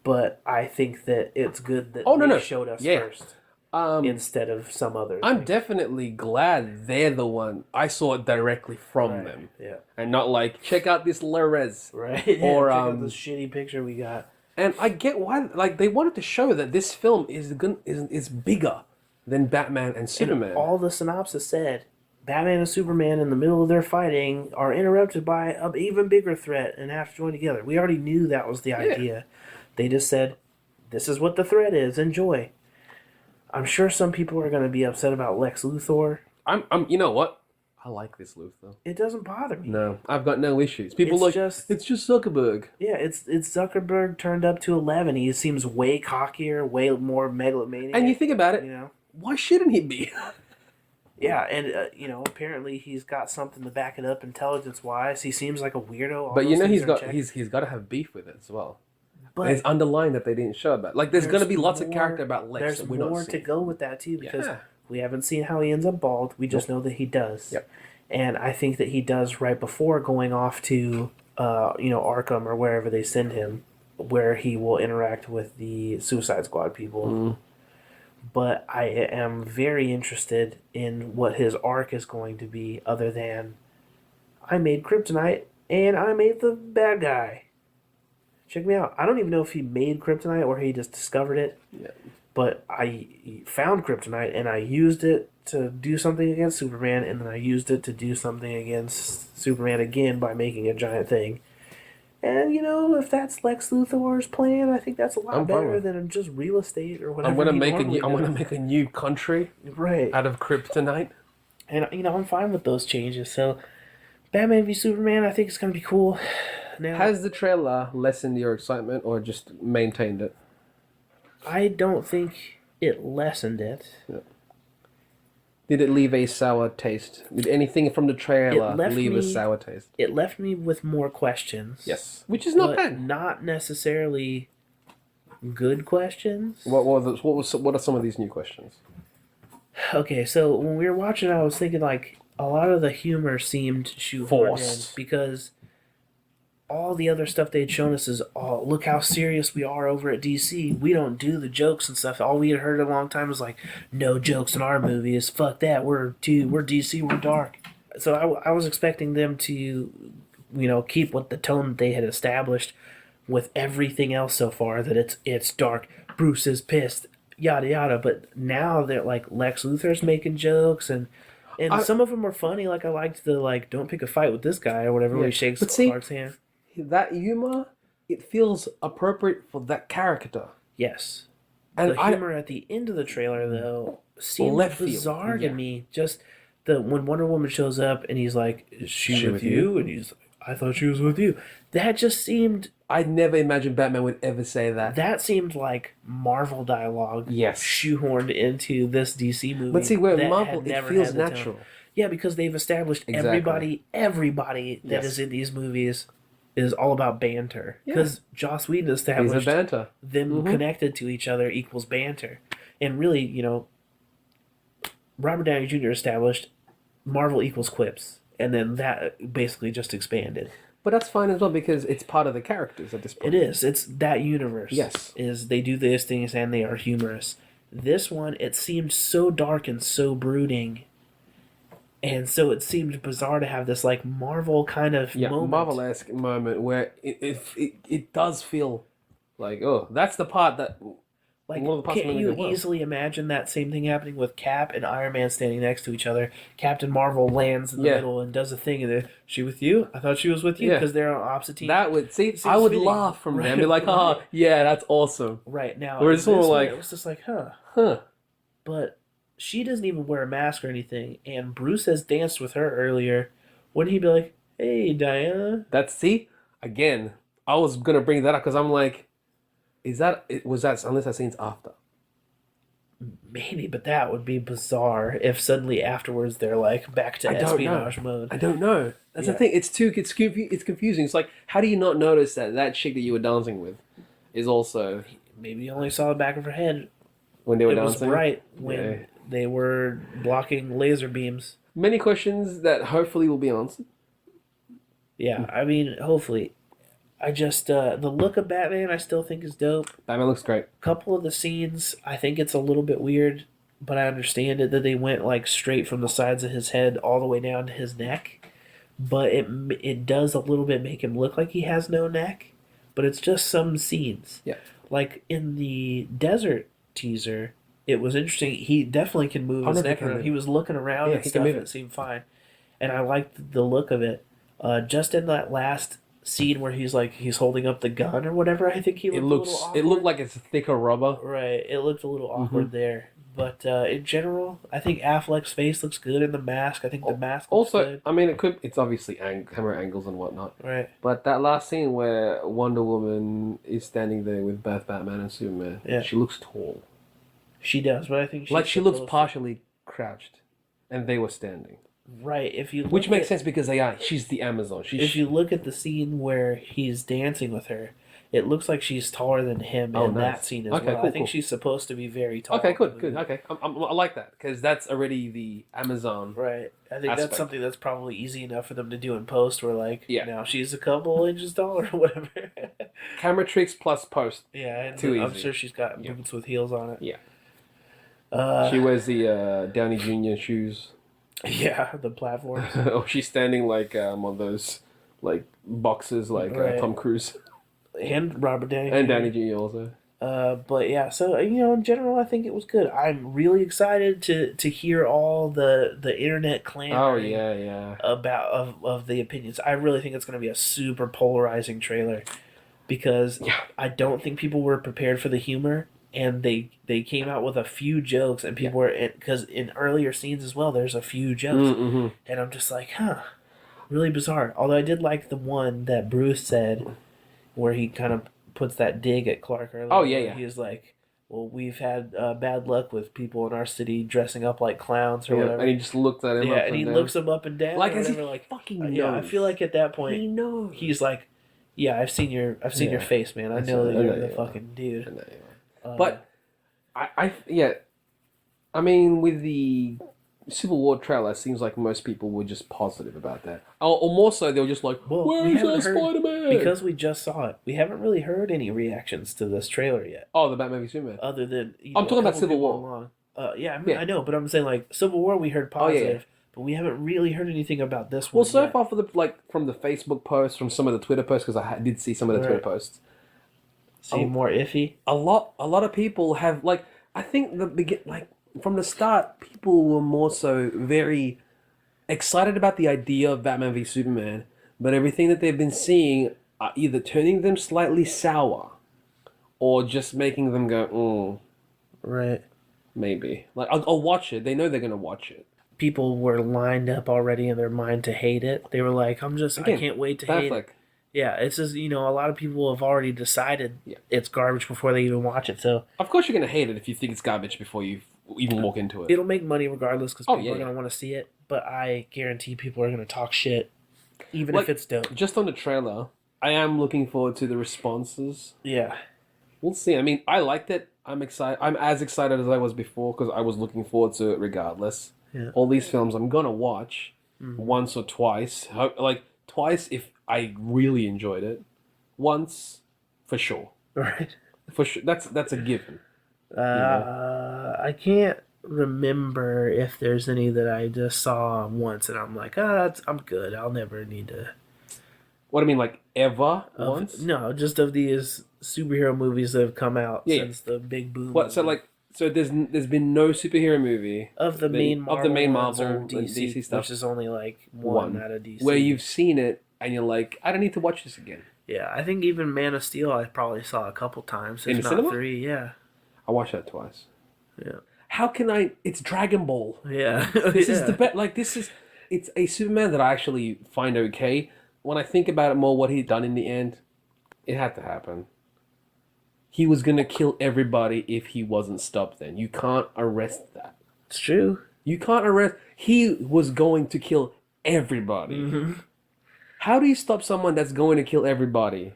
But I think that it's good that they showed us first. Instead of some other I'm thing. definitely glad they're the one. I saw it directly from them. Yeah. And not like, check out this Lerez. Right. Yeah, Or, check out this shitty picture we got. And I get why, like, they wanted to show that this film is bigger than Batman and Superman. And all the synopsis said, Batman and Superman in the middle of their fighting are interrupted by an even bigger threat and have to join together. We already knew that was the idea. They just said, this is what the threat is. Enjoy. I'm sure some people are going to be upset about Lex Luthor. You know what? I like this Luthor. It doesn't bother me. No, I've got no issues. People it's just Zuckerberg. Yeah, it's Zuckerberg turned up to 11. He seems way cockier, way more megalomaniac. And you think about it, why shouldn't he be? Yeah, and apparently he's got something to back it up intelligence-wise. He seems like a weirdo. But he's got to have beef with it as well. But it's underlined that they didn't show about. Like, there's going to be lots of character about Lex. There's that we're not more to seeing. go with that too, because we haven't seen how he ends up bald. We just know that he does. Yep. And I think that he does right before going off to, Arkham or wherever they send him, where he will interact with the Suicide Squad people. Mm. But I am very interested in what his arc is going to be, other than I made Kryptonite and I made the bad guy. Check me out. I don't even know if he made Kryptonite or he just discovered it. Yeah. But I found Kryptonite and I used it to do something against Superman, and then I used it to do something against Superman again by making a giant thing. And, if that's Lex Luthor's plan, I think that's a lot better than just real estate or whatever. I'm gonna make a new country out of Kryptonite. And, I'm fine with those changes. So, Batman v Superman, I think it's gonna be cool. Now, has the trailer lessened your excitement or just maintained it? I don't think it lessened it. Yeah. Did it leave a sour taste? Did anything from the trailer leave a sour taste? It left me with more questions. Yes. Which is not bad. Not necessarily good questions. What are some of these new questions? Okay, so when we were watching, I was thinking like a lot of the humor seemed shoehorned in because all the other stuff they'd shown us is, oh, look how serious we are over at DC. We don't do the jokes and stuff. All we had heard a long time was like, no jokes in our movies. Fuck that. We're DC. We're dark. So I was expecting them to, keep what the tone that they had established with everything else so far, that it's dark. Bruce is pissed. Yada yada. But now they're like Lex Luthor's making jokes and some of them are funny. Like I liked the don't pick a fight with this guy or whatever. Where he shakes Clark's hand. That humor, it feels appropriate for that character. Yes. And the humor at the end of the trailer, though, seemed bizarre to me. Just when Wonder Woman shows up and he's like, is she with you? And he's like, I thought she was with you. That just seemed... I'd never imagined Batman would ever say that. That seemed like Marvel dialogue. Yes. Shoehorned into this DC movie. But see, where Marvel, it feels natural. Yeah, because they've established everybody that is in these movies is all about banter. Because Joss Whedon established them connected to each other equals banter. And really, Robert Downey Jr. established Marvel equals quips. And then that basically just expanded. But that's fine as well because it's part of the characters at this point. It is. It's that universe. Yes. They do these things and they are humorous. This one, it seemed so dark and so brooding. And so it seemed bizarre to have this Marvel kind of moment. Marvel-esque moment where it does feel like, oh, that's the part that... Can't you easily imagine that same thing happening with Cap and Iron Man standing next to each other? Captain Marvel lands in the middle and does a thing, and then, she with you? I thought she was with you, because they're on opposite teams. That would, I would laugh from them, be like, oh, yeah, that's awesome. Right, now, whereas this one, it was just like, huh. But she doesn't even wear a mask or anything, and Bruce has danced with her earlier. Wouldn't he be like, Hey, Diana. See, again, I was gonna bring that up because I'm like, was that unless that scene's after? Maybe, but that would be bizarre if suddenly afterwards they're like back to I don't know. espionage mode. I don't know. That's the Yeah. thing. It's confusing. It's like, how do you not notice that chick that you were dancing with is also Maybe you only saw the back of her head. when they were It was dancing? bright when Yeah. they were blocking laser beams. Many questions that hopefully will be answered. Yeah, I mean, hopefully. I just the look of Batman I still think is dope. Batman looks great. Couple of the scenes I think it's a little bit weird, but I understand it that they went like straight from the sides of his head all the way down to his neck. But it does a little bit make him look like he has no neck, but it's just some scenes. Yeah. Like in the desert teaser, it was interesting. He definitely can move his 100% neck around. He was looking around Yeah, and he can stuff, move and it. it seemed fine. And I liked the look of it. Just in that last scene where he's holding up the gun or whatever, I think he looked It a looks. little It awkward. looked like it's thicker rubber. Right, it looked a little awkward there. But in general, I think Affleck's face looks good in the mask. I think the mask looks Also, good. I mean, it's obviously camera angles and whatnot. Right. But that last scene where Wonder Woman is standing there with both Batman and Superman, Yeah. she looks tall. She does, but I think she's Like she looks supposed to- partially crouched, and they were standing, Right. If you which look makes at- sense because they are. She's the Amazon. If you look at the scene where he's dancing with her, it looks like she's taller than him Oh, in nice. that scene as Okay, well. cool, I think cool. she's supposed to be very tall. Okay, in the good, good. movie. Okay, I like that because that's already the Amazon. Right. I think Aspect. that's something that's probably easy enough for them to do in post. Where like, Yeah. now she's a couple inches taller or whatever. Camera tricks plus post. Yeah, and Too I'm easy. sure she's got Yeah. boots with heels on it. Yeah. Uh, She wears the Downey Jr. shoes. yeah, the platforms. Or she's standing like on those like boxes like Right. Tom Cruise And Robert Downey. and Jr. Downey Jr. also. But yeah, so in general, I think it was good. I'm really excited to hear all the internet Oh clamoring yeah. about of the opinions. I really think it's going to be a super polarizing trailer because Yeah. I don't think people were prepared for the humor, and they came out with a few jokes, and people were because in earlier scenes as well, there's a few jokes, Mm-hmm. and I'm just like, really bizarre. Although I did like the one that Bruce said, where he kind of puts that dig at Clark earlier. Oh, yeah, where yeah. He was like, "Well, we've had bad luck with people in our city dressing up like clowns or Yeah, whatever." and he just looked at him. Yeah, up and he down. looks him up and down, like or as he whatever. Like, fucking knows. yeah, I feel like at that he point knows. he's like, "Yeah, I've seen your Yeah. face, man. I That's know right. that I you're know the you are. fucking I dude." know you are. Uh, But yeah, I mean, with the Civil War trailer, it seems like most people were just positive about that, or more so, they were just like, well, we "Where's haven't our heard- Spider-Man?" because we just saw it, we haven't really heard any reactions to this trailer yet, oh, the Batman v Superman. other than I'm talking a about couple Civil people War. online. Yeah, Yeah. I know, but I'm saying like Civil War, we heard Oh, yeah, positive, yeah. but we haven't really heard anything about this one. Well, so yet. far for from the Facebook posts, from some of the Twitter posts, because I did see some of the Twitter Right. posts. Seem more iffy. A lot of people have like, I think from the start, people were more so very excited about the idea of Batman v Superman, but everything that they've been seeing are either turning them slightly sour, or just making them go, Right. maybe. Like I'll watch it. They know they're gonna watch it. People were lined up already in their mind to hate it. They were like, I Again, can't wait to hate it. Affleck. Yeah, it's just, a lot of people have already decided Yeah. it's garbage before they even watch it. So Of course, you're gonna hate it if you think it's garbage before you even walk into it. it'll make money regardless because Oh, people yeah, are going to yeah. want to see it. But I guarantee people are going to talk shit, even Like- if it's dope. Just on the trailer, I am looking forward to the responses. Yeah. We'll see. I mean, I liked it. I'm excited. I'm as excited as I was before because I was looking forward to it regardless. Yeah. All these films I'm gonna watch once or twice. Like twice if I really enjoyed it. Once, for sure. Right. For sure. That's a given. I can't remember if there's any that I just saw once and I'm like, I'm good. I'll never need to. What I mean, like ever Of- once? No, just of these superhero movies that have come out Yeah, yeah. since the big boom. What? So like, so there's been no superhero movie of the main Marvel of the main ones or Marvel and DC, DC stuff, which is only like one out of DC. where you've seen it and you're like, I don't need to watch this again. Yeah, I think even Man of Steel I probably saw a couple times, In if the not cinema? 3. Yeah, I watched that twice. yeah, How can I? It's Dragon Ball. yeah. This is the best. Like this is. it's a Superman that I actually find okay. When I think about it more, what he'd done in the end, it had to happen. He was gonna kill everybody if he wasn't stopped then. You can't arrest that. It's true. You can't arrest... He was going to kill everybody. Mm-hmm. How do you stop someone that's going to kill everybody?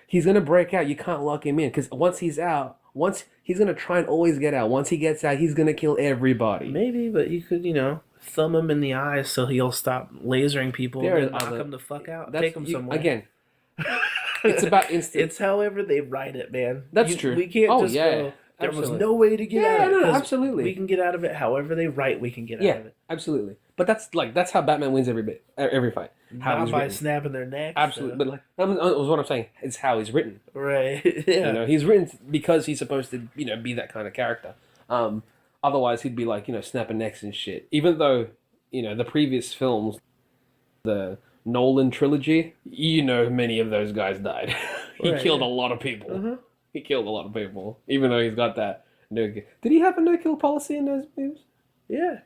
He's gonna break out. You can't lock him in. Because once he's out, he's gonna try and always get out. Once he gets out, he's gonna kill everybody. Maybe, but you could, thumb him in the eyes so he'll stop lasering people and knock him the fuck out. Take him somewhere. Again, it's about instant. It's however they write it, man. That's true. We can't just go, there was no way to get out of it. No, absolutely. We can get out of it however they write, we can get out of it. Absolutely. But that's how Batman wins every fight. How Not by snapping their neck. Absolutely. But that was what I'm saying. It's how he's written. Right. Yeah. He's written because he's supposed to, be that kind of character. Otherwise, he'd be like, snapping necks and shit. Even though, the previous films, the Nolan trilogy, many of those guys died. He killed a lot of people. Mm-hmm. He killed a lot of people, even though he's got that no. Did he have a no-kill policy in those movies? Yeah.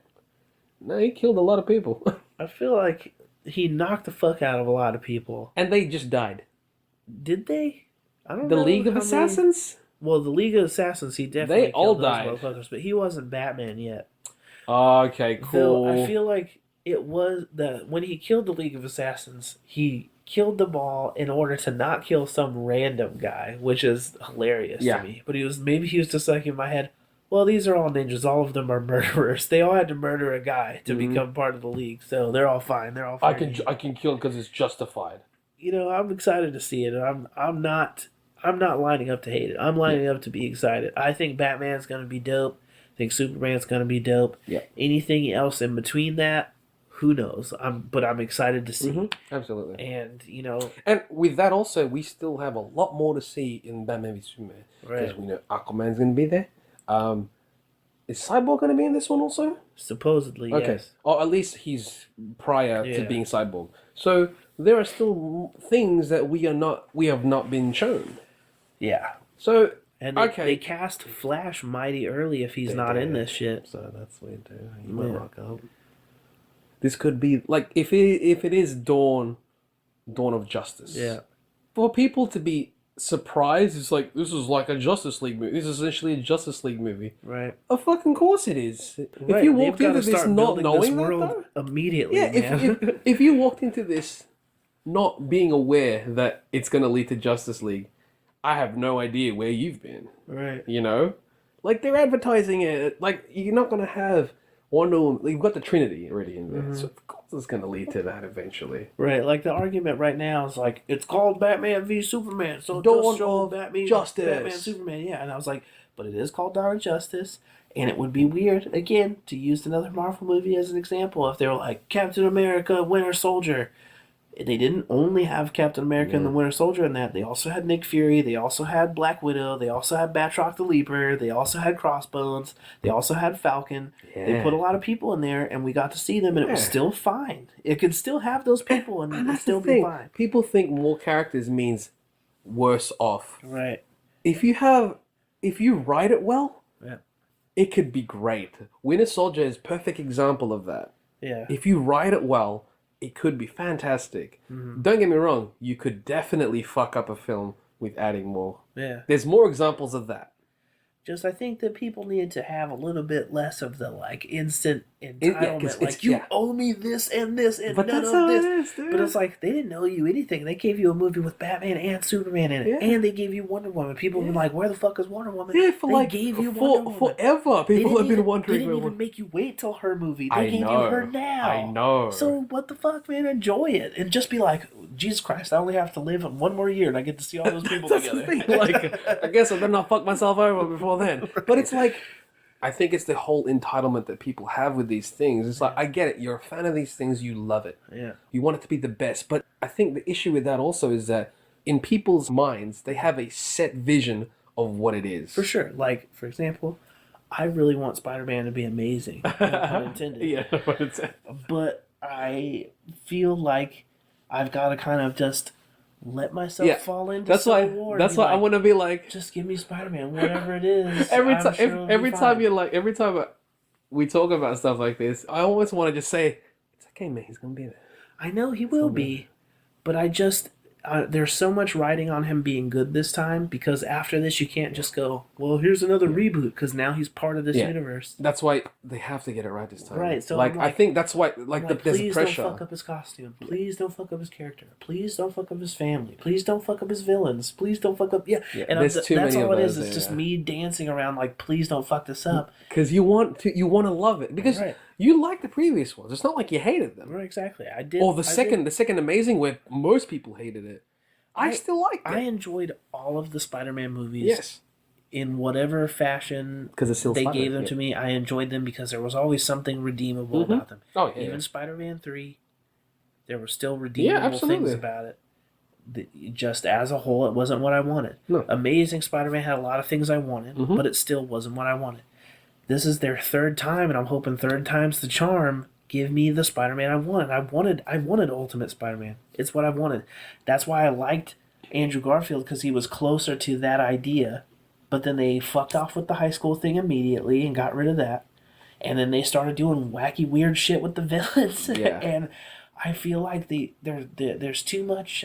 No, he killed a lot of people. I feel like he knocked the fuck out of a lot of people. And they just died. Did they? I don't know. The League of Assassins? Well, the League of Assassins, he definitely all killed those died. motherfuckers, but he wasn't Batman yet. Okay, cool. Though I feel like it was when he killed the League of Assassins, he killed them all in order to not kill some random guy, which is hilarious to me. But maybe he was just like in my head, well, these are all ninjas. All of them are murderers. They all had to murder a guy to become part of the League, so they're all fine. They're all fine. I can kill because it's justified. I'm excited to see it. I'm not lining up to hate it. I'm lining up to be excited. I think Batman's gonna be dope. I think Superman's gonna be dope. Yeah. Anything else in between that, who knows? But I'm excited to see. Mm-hmm. Absolutely. And and with that also, we still have a lot more to see in Batman v Superman because we know Aquaman's gonna be there. Is Cyborg gonna be in this one also? Supposedly, okay. Yes. Or at least he's prior to being Cyborg. So there are still things that we have not been shown. Yeah. So and they cast Flash mighty early if he's not in this shit. So that's weird too. You might rock up. This could be like if it is Dawn of Justice. Yeah. For people to be surprised, it's like this is like a Justice League movie. This is essentially a Justice League movie. Right. Of fucking course it is. Right. If you walked They've into this not knowing that, though, immediately. Yeah. If you walked into this not being aware that it's going to lead to Justice League, I have no idea where you've been. Right. Like they're advertising it. Like you're not going to have Wonder Woman. You've got the Trinity already in there, so of course it's going to lead to that eventually. Right. Like the argument right now is like it's called Batman v Superman, so Dawn just show of Batman, Justice. Superman. Yeah, and I was like, but it is called Dawn of Justice, and it would be weird again to use another Marvel movie as an example if they were like Captain America, Winter Soldier. They didn't only have Captain America and the Winter Soldier in that. They also had Nick Fury. They also had Black Widow. They also had Batroc the Leaper. They also had Crossbones. They also had Falcon. Yeah. They put a lot of people in there, and we got to see them, and it was still fine. It could still have those people, and it would still be fine. People think more characters means worse off. Right. If you write it well, it could be great. Winter Soldier is a perfect example of that. Yeah. If you write it well, it could be fantastic. Don't get me wrong, you could definitely fuck up a film with adding more. Yeah. There's more examples of that. Just I think that people need to have a little bit less of the instant entitlement. You owe me this and this and but none that's of how this. It is, dude. But it's like they didn't owe you anything. They gave you a movie with Batman and Superman in it, and they gave you Wonder Woman. People were like, "Where the fuck is Wonder Woman?" Yeah, they gave you Wonder Woman forever. People have been wondering. They didn't even make you wait till her movie. They gave you her now. I know. So what the fuck, man? Enjoy it and just be like, Jesus Christ! I only have to live one more year, and I get to see all those people That's together. The thing. Like, I guess I better not fuck myself over before then. But it's like, I think it's the whole entitlement that people have with these things. It's like, I get it. You're a fan of these things. You love it. Yeah. You want it to be the best. But I think the issue with that also is that in people's minds, they have a set vision of what it is. For sure. Like, for example, I really want Spider-Man to be amazing. No pun intended. Yeah, no pun intended. But I feel like I've got to kind of just let myself fall into Civil War. That's why I want to be like, just give me Spider-Man, whatever it is. every time we talk about stuff like this, I always want to just say, it's okay, man, he's gonna be there. I know he will be, but I just there's so much riding on him being good this time because after this you can't just go, well, here's another reboot because now he's part of this universe. That's why they have to get it right this time. Right, so like, I think that's why there's please pressure. don't fuck up his costume. Please don't fuck up his character. Please don't fuck up his family. Please don't fuck up his villains. Please don't fuck up and there's too that's many all of it is. those It's there, just me dancing around like, please don't fuck this up. Because you want to love it because you like the previous ones. It's not like you hated them. Right, exactly. I did. Or the second Amazing where most people hated it. I still liked it. I enjoyed all of the Spider-Man movies. Yes. In whatever fashion Because it's still they Spider-Man, gave them to me, I enjoyed them because there was always something redeemable about them. Oh, yeah. Even Spider-Man 3, there were still redeemable things about it. Just as a whole, it wasn't what I wanted. No. Amazing Spider-Man had a lot of things I wanted, but it still wasn't what I wanted. This is their third time, and I'm hoping third time's the charm. Give me the Spider-Man I wanted. I wanted Ultimate Spider-Man. It's what I wanted. That's why I liked Andrew Garfield, because he was closer to that idea. But then they fucked off with the high school thing immediately and got rid of that. And then they started doing wacky, weird shit with the villains. Yeah. And I feel like there's too much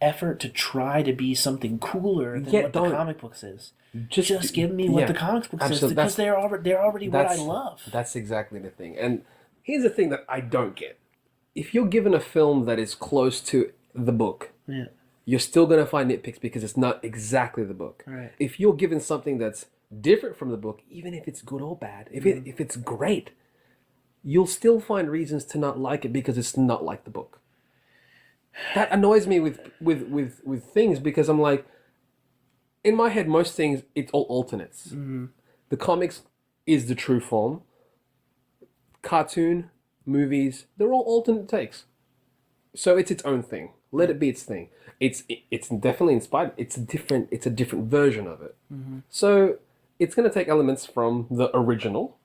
effort to try to be something cooler than what the comic books is. Just give me what the comic books is, because they're already what I love. That's exactly the thing. And here's the thing that I don't get. If you're given a film that is close to the book, you're still going to find nitpicks because it's not exactly the book. Right. If you're given something that's different from the book, even if it's good or bad, if it's great, you'll still find reasons to not like it because it's not like the book. That annoys me with things because I'm like, in my head, most things, it's all alternates. The comics is the true form. Cartoon, movies, they're all alternate takes. So it's its own thing. Let it be its thing. It's definitely inspired. It's a different version of it. So it's going to take elements from the original,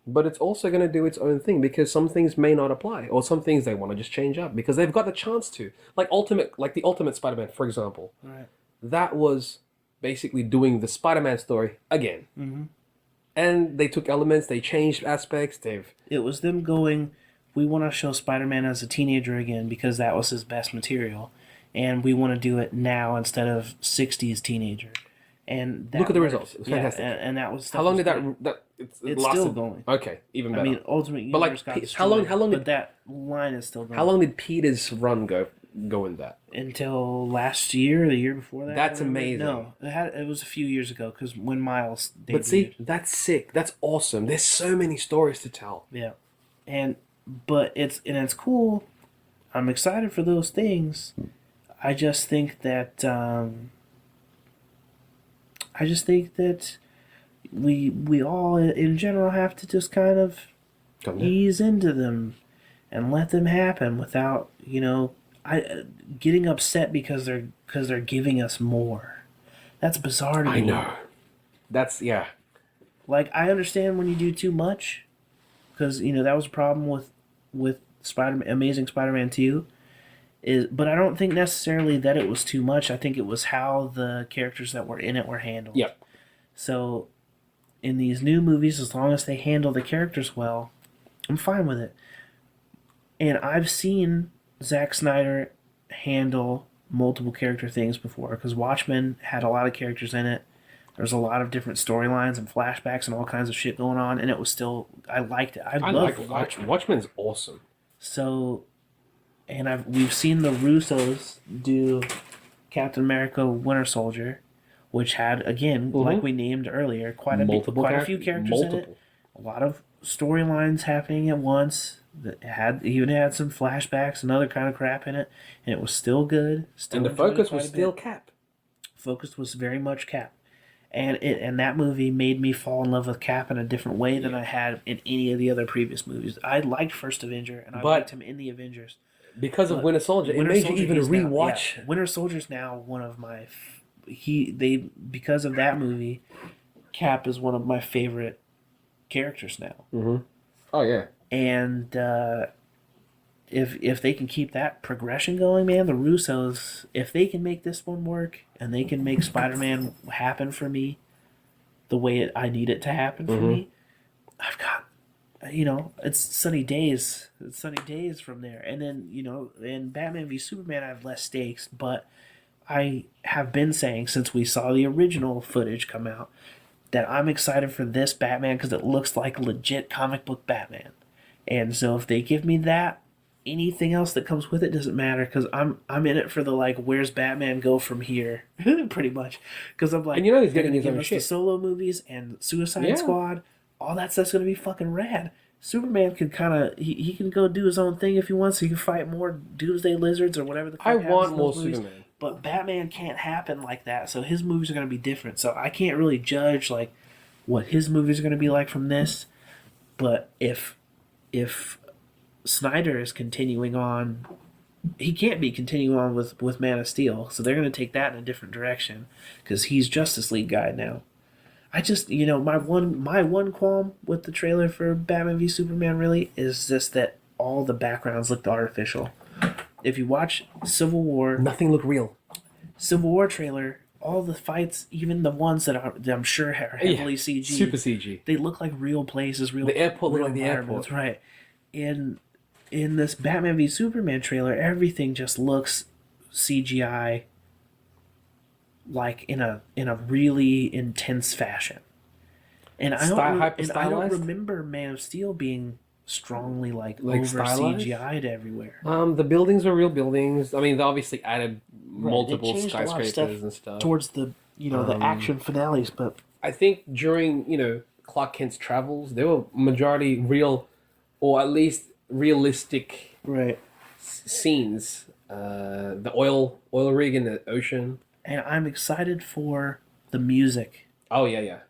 but it's also going to do its own thing because some things may not apply, or some things they want to just change up because they've got the chance to. Like the Ultimate Spider-Man, for example. Right. That was basically doing the Spider-Man story again. And they took elements, they changed aspects, It was them going, we want to show Spider-Man as a teenager again because that was his best material. And we want to do it now instead of 60s teenager. And that look at the worked. results. It was fantastic. And that was... How long did great. that It's lasted? still going. Okay, even better. I mean, Ultimate Universe But like, got how destroyed, long but did that line is still going. how long did Peter's run go in that? Until last year, the year before that. That's amazing. No, it was a few years ago because when Miles debuted. But see, that's sick. That's awesome. There's so many stories to tell. Yeah, but it's cool. I'm excited for those things. I just think that we all in general have to just kind of ease into them and let them happen without getting upset because they're giving us more. That's bizarre to me. I know. That's Like, I understand when you do too much, because that was a problem with Amazing Spider-Man 2. But I don't think necessarily that it was too much. I think it was how the characters that were in it were handled. Yep. So, in these new movies, as long as they handle the characters well, I'm fine with it. And I've seen Zack Snyder handle multiple character things before, because Watchmen had a lot of characters in it. There's a lot of different storylines and flashbacks and all kinds of shit going on, and it was still... I liked it. I love Watchmen. Watchmen's awesome. So... And we've seen the Russos do Captain America Winter Soldier, which had, again, like we named earlier, quite a few characters in it. A lot of storylines happening at once. That even had some flashbacks and other kind of crap in it. And it was still good. And the focus was still Cap. Focus was very much Cap. And that movie made me fall in love with Cap in a different way than I had in any of the other previous movies. I liked First Avenger, and I liked him in the Avengers. Because of Winter Soldier, it made you even rewatch. Winter Soldier's now one of my... because of that movie, Cap is one of my favorite characters now. Mm-hmm. Oh, yeah. And if they can keep that progression going, man, the Russos, if they can make this one work, and they can make Spider-Man happen for me the way I need it to happen for me, I've got it's sunny days. It's sunny days from there. And then, in Batman v Superman, I have less stakes, but I have been saying since we saw the original footage come out that I'm excited for this Batman because it looks like legit comic book Batman. And so if they give me that, anything else that comes with it doesn't matter because I'm in it for the like, where's Batman go from here, pretty much. Because I'm like, And he's they're getting gonna his give own us shit. the solo movies and Suicide Yeah. Squad. All that stuff's gonna be fucking rad. Superman can kind of he can go do his own thing if he wants. He can fight more Doomsday Lizards or whatever the fuck I happens want in more those movies. Superman. But Batman can't happen like that, so his movies are going to be different. So I can't really judge like what his movies are going to be like from this. But if Snyder is continuing on, he can't be continuing on with Man of Steel, so they're going to take that in a different direction because he's Justice League guy now. I just my one qualm with the trailer for Batman v Superman really is just that all the backgrounds looked artificial. If you watch Civil War Nothing looked real. trailer, all the fights, even the ones that I'm sure are heavily CG, Super CG. they look like real places, real The airport looked real like the environments, airport. right? In this Batman v Superman trailer, everything just looks CGI, like in a really intense fashion. And I don't Hyper-stylized? remember Man of Steel being strongly like over stylized? CGI'd everywhere. The buildings are real buildings. I mean, they obviously added Right, multiple they changed a lot of skyscrapers stuff and stuff. towards the the action finales, but I think during Clark Kent's travels, they were majority real, or at least realistic right. scenes. The oil rig in the ocean. And I'm excited for the music. Oh yeah.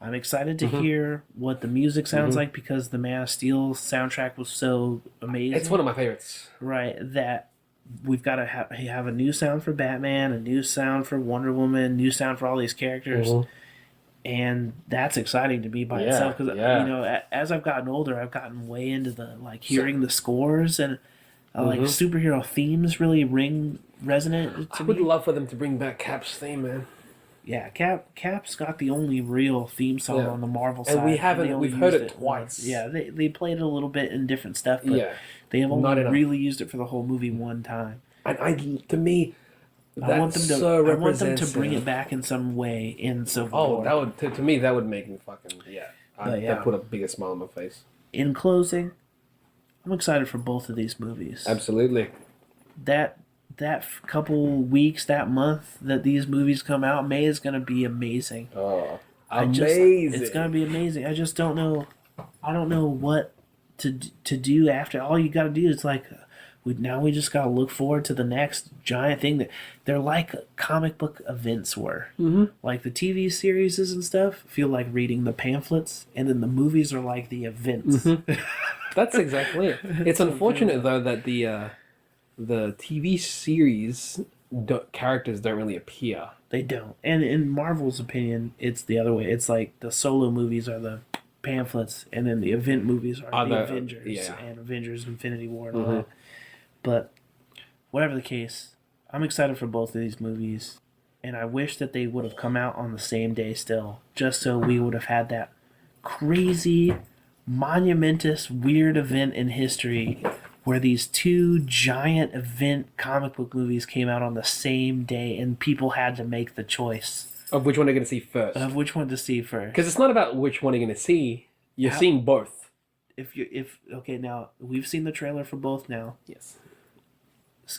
I'm excited to hear what the music sounds like because the Man of Steel soundtrack was so amazing. It's one of my favorites. Right, that we've got to have a new sound for Batman, a new sound for Wonder Woman, a new sound for all these characters. And that's exciting to me by itself because as I've gotten older, I've gotten way into the like hearing the scores and like superhero themes really ring resonant to I would me. love for them to bring back Cap's theme, man. Yeah, Cap's got the only real theme song on the Marvel side. And we they haven't. only We've heard used it twice. Yeah, they played it a little bit in different stuff, but Yeah. they have Not only enough. really used it for the whole movie one time. And to me, I want them to. so I want them to represents bring it. it back in some way in Civil Oh, War. that would to me that would make me fucking But yeah. That put a bigger smile on my face. In closing, I'm excited for both of these movies. Absolutely. That couple weeks, that month that these movies come out, May is going to be amazing. Oh, Amazing! It's going to be amazing. I just don't know. I don't know what to do after. All you got to do is like. We just gotta look forward to the next giant thing that they're like comic book events were. Like the TV series and stuff feel like reading the pamphlets, and then the movies are like the events. That's exactly it. It's unfortunate though that the TV series characters don't really appear. They don't. And in Marvel's opinion, it's the other way. It's like the solo movies are the pamphlets, and then the event movies are the Avengers and Avengers Infinity War and all that. But whatever the case, I'm excited for both of these movies, and I wish that they would have come out on the same day still, just so we would have had that crazy, monumentous, weird event in history where these two giant event comic book movies came out on the same day, and people had to make the choice Of which one they're going to see first. of which one to see first. Because it's not about which one you're going to see. You're seeing both. Okay, now we've seen the trailer for both now. Yes.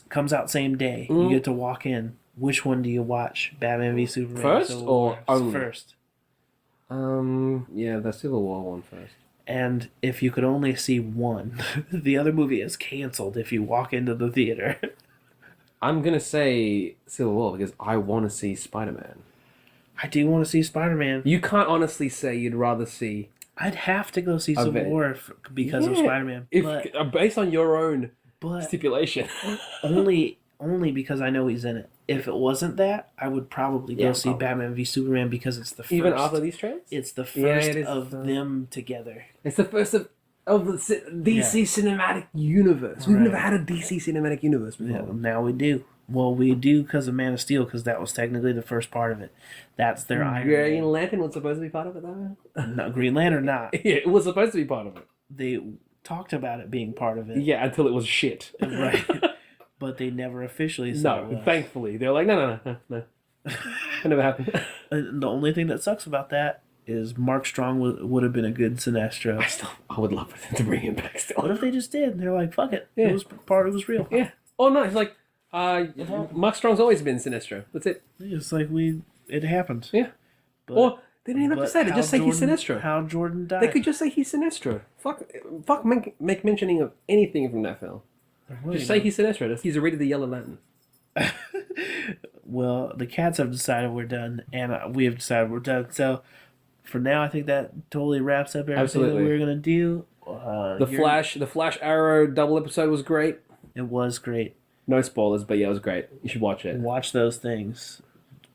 Comes out same day. You get to walk in. Which one do you watch? Batman v Superman First Civil or War? only? First. Yeah, the Civil War one first. And if you could only see one, the other movie is canceled if you walk into the theater. I'm going to say Civil War because I want to see Spider-Man. I do want to see Spider-Man. You can't honestly say you'd rather see... I'd have to go see Civil bet. War because of Spider-Man. If based on your own But stipulation. only because I know he's in it. If it wasn't that, I would probably go see Batman v Superman because it's the first. Even after these trailers? It's the first it is of them together. It's the first of the DC cinematic universe. We've never had a DC cinematic universe before. Yeah, now we do. Well, we do because of Man of Steel, because that was technically the first part of it. That's their Iron Green Man. Lantern was supposed to be part of it, though. No, Green Lantern, not. Yeah, it was supposed to be part of it. they talked about it being part of it. Yeah, until it was shit. Right. But they never officially said it No, was. thankfully. They're like, no. That never happened. The only thing that sucks about that is Mark Strong would have been a good Sinestro. I would love for them to bring him back still. What if they just did? And they're like, fuck it. Yeah. It was real. Yeah. Oh, no, it's like, Mark Strong's always been Sinestro. That's it. It's like it happened. Yeah. But, Or they didn't even have to say it. Just say he's Sinestro. How Jordan died. They could just say he's Sinestro. Fuck make mentioning of anything from that film. Just say he's Sinestro. He's already the Yellow Lantern. Well, the cats have decided we're done, and we have decided we're done. So, for now, I think that totally wraps up everything that we were gonna do. The Flash Arrow double episode was great. It was great. No spoilers, but yeah, it was great. You should watch it. Watch those things.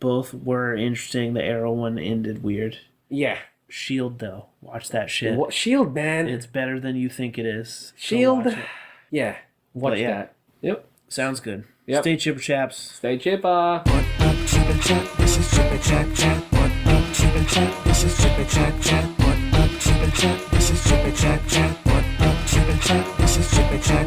Both were interesting. The Arrow one ended weird. Yeah. Shield though, watch that shit. What Shield, man? It's better than you think it is. Go Shield. watch it. Yeah. Watch yeah. that. Yep. Sounds good. Yep. Stay chipper chaps. Stay chipper. What up, Chipper Chap? This is Chipper Chap Chat. What up, Chipper Chap? This is Chipper Chap Chat. What up, Chipper Chap? This is Chipper Chap Chat. What up, Chipper Chap? This is Chipper Chap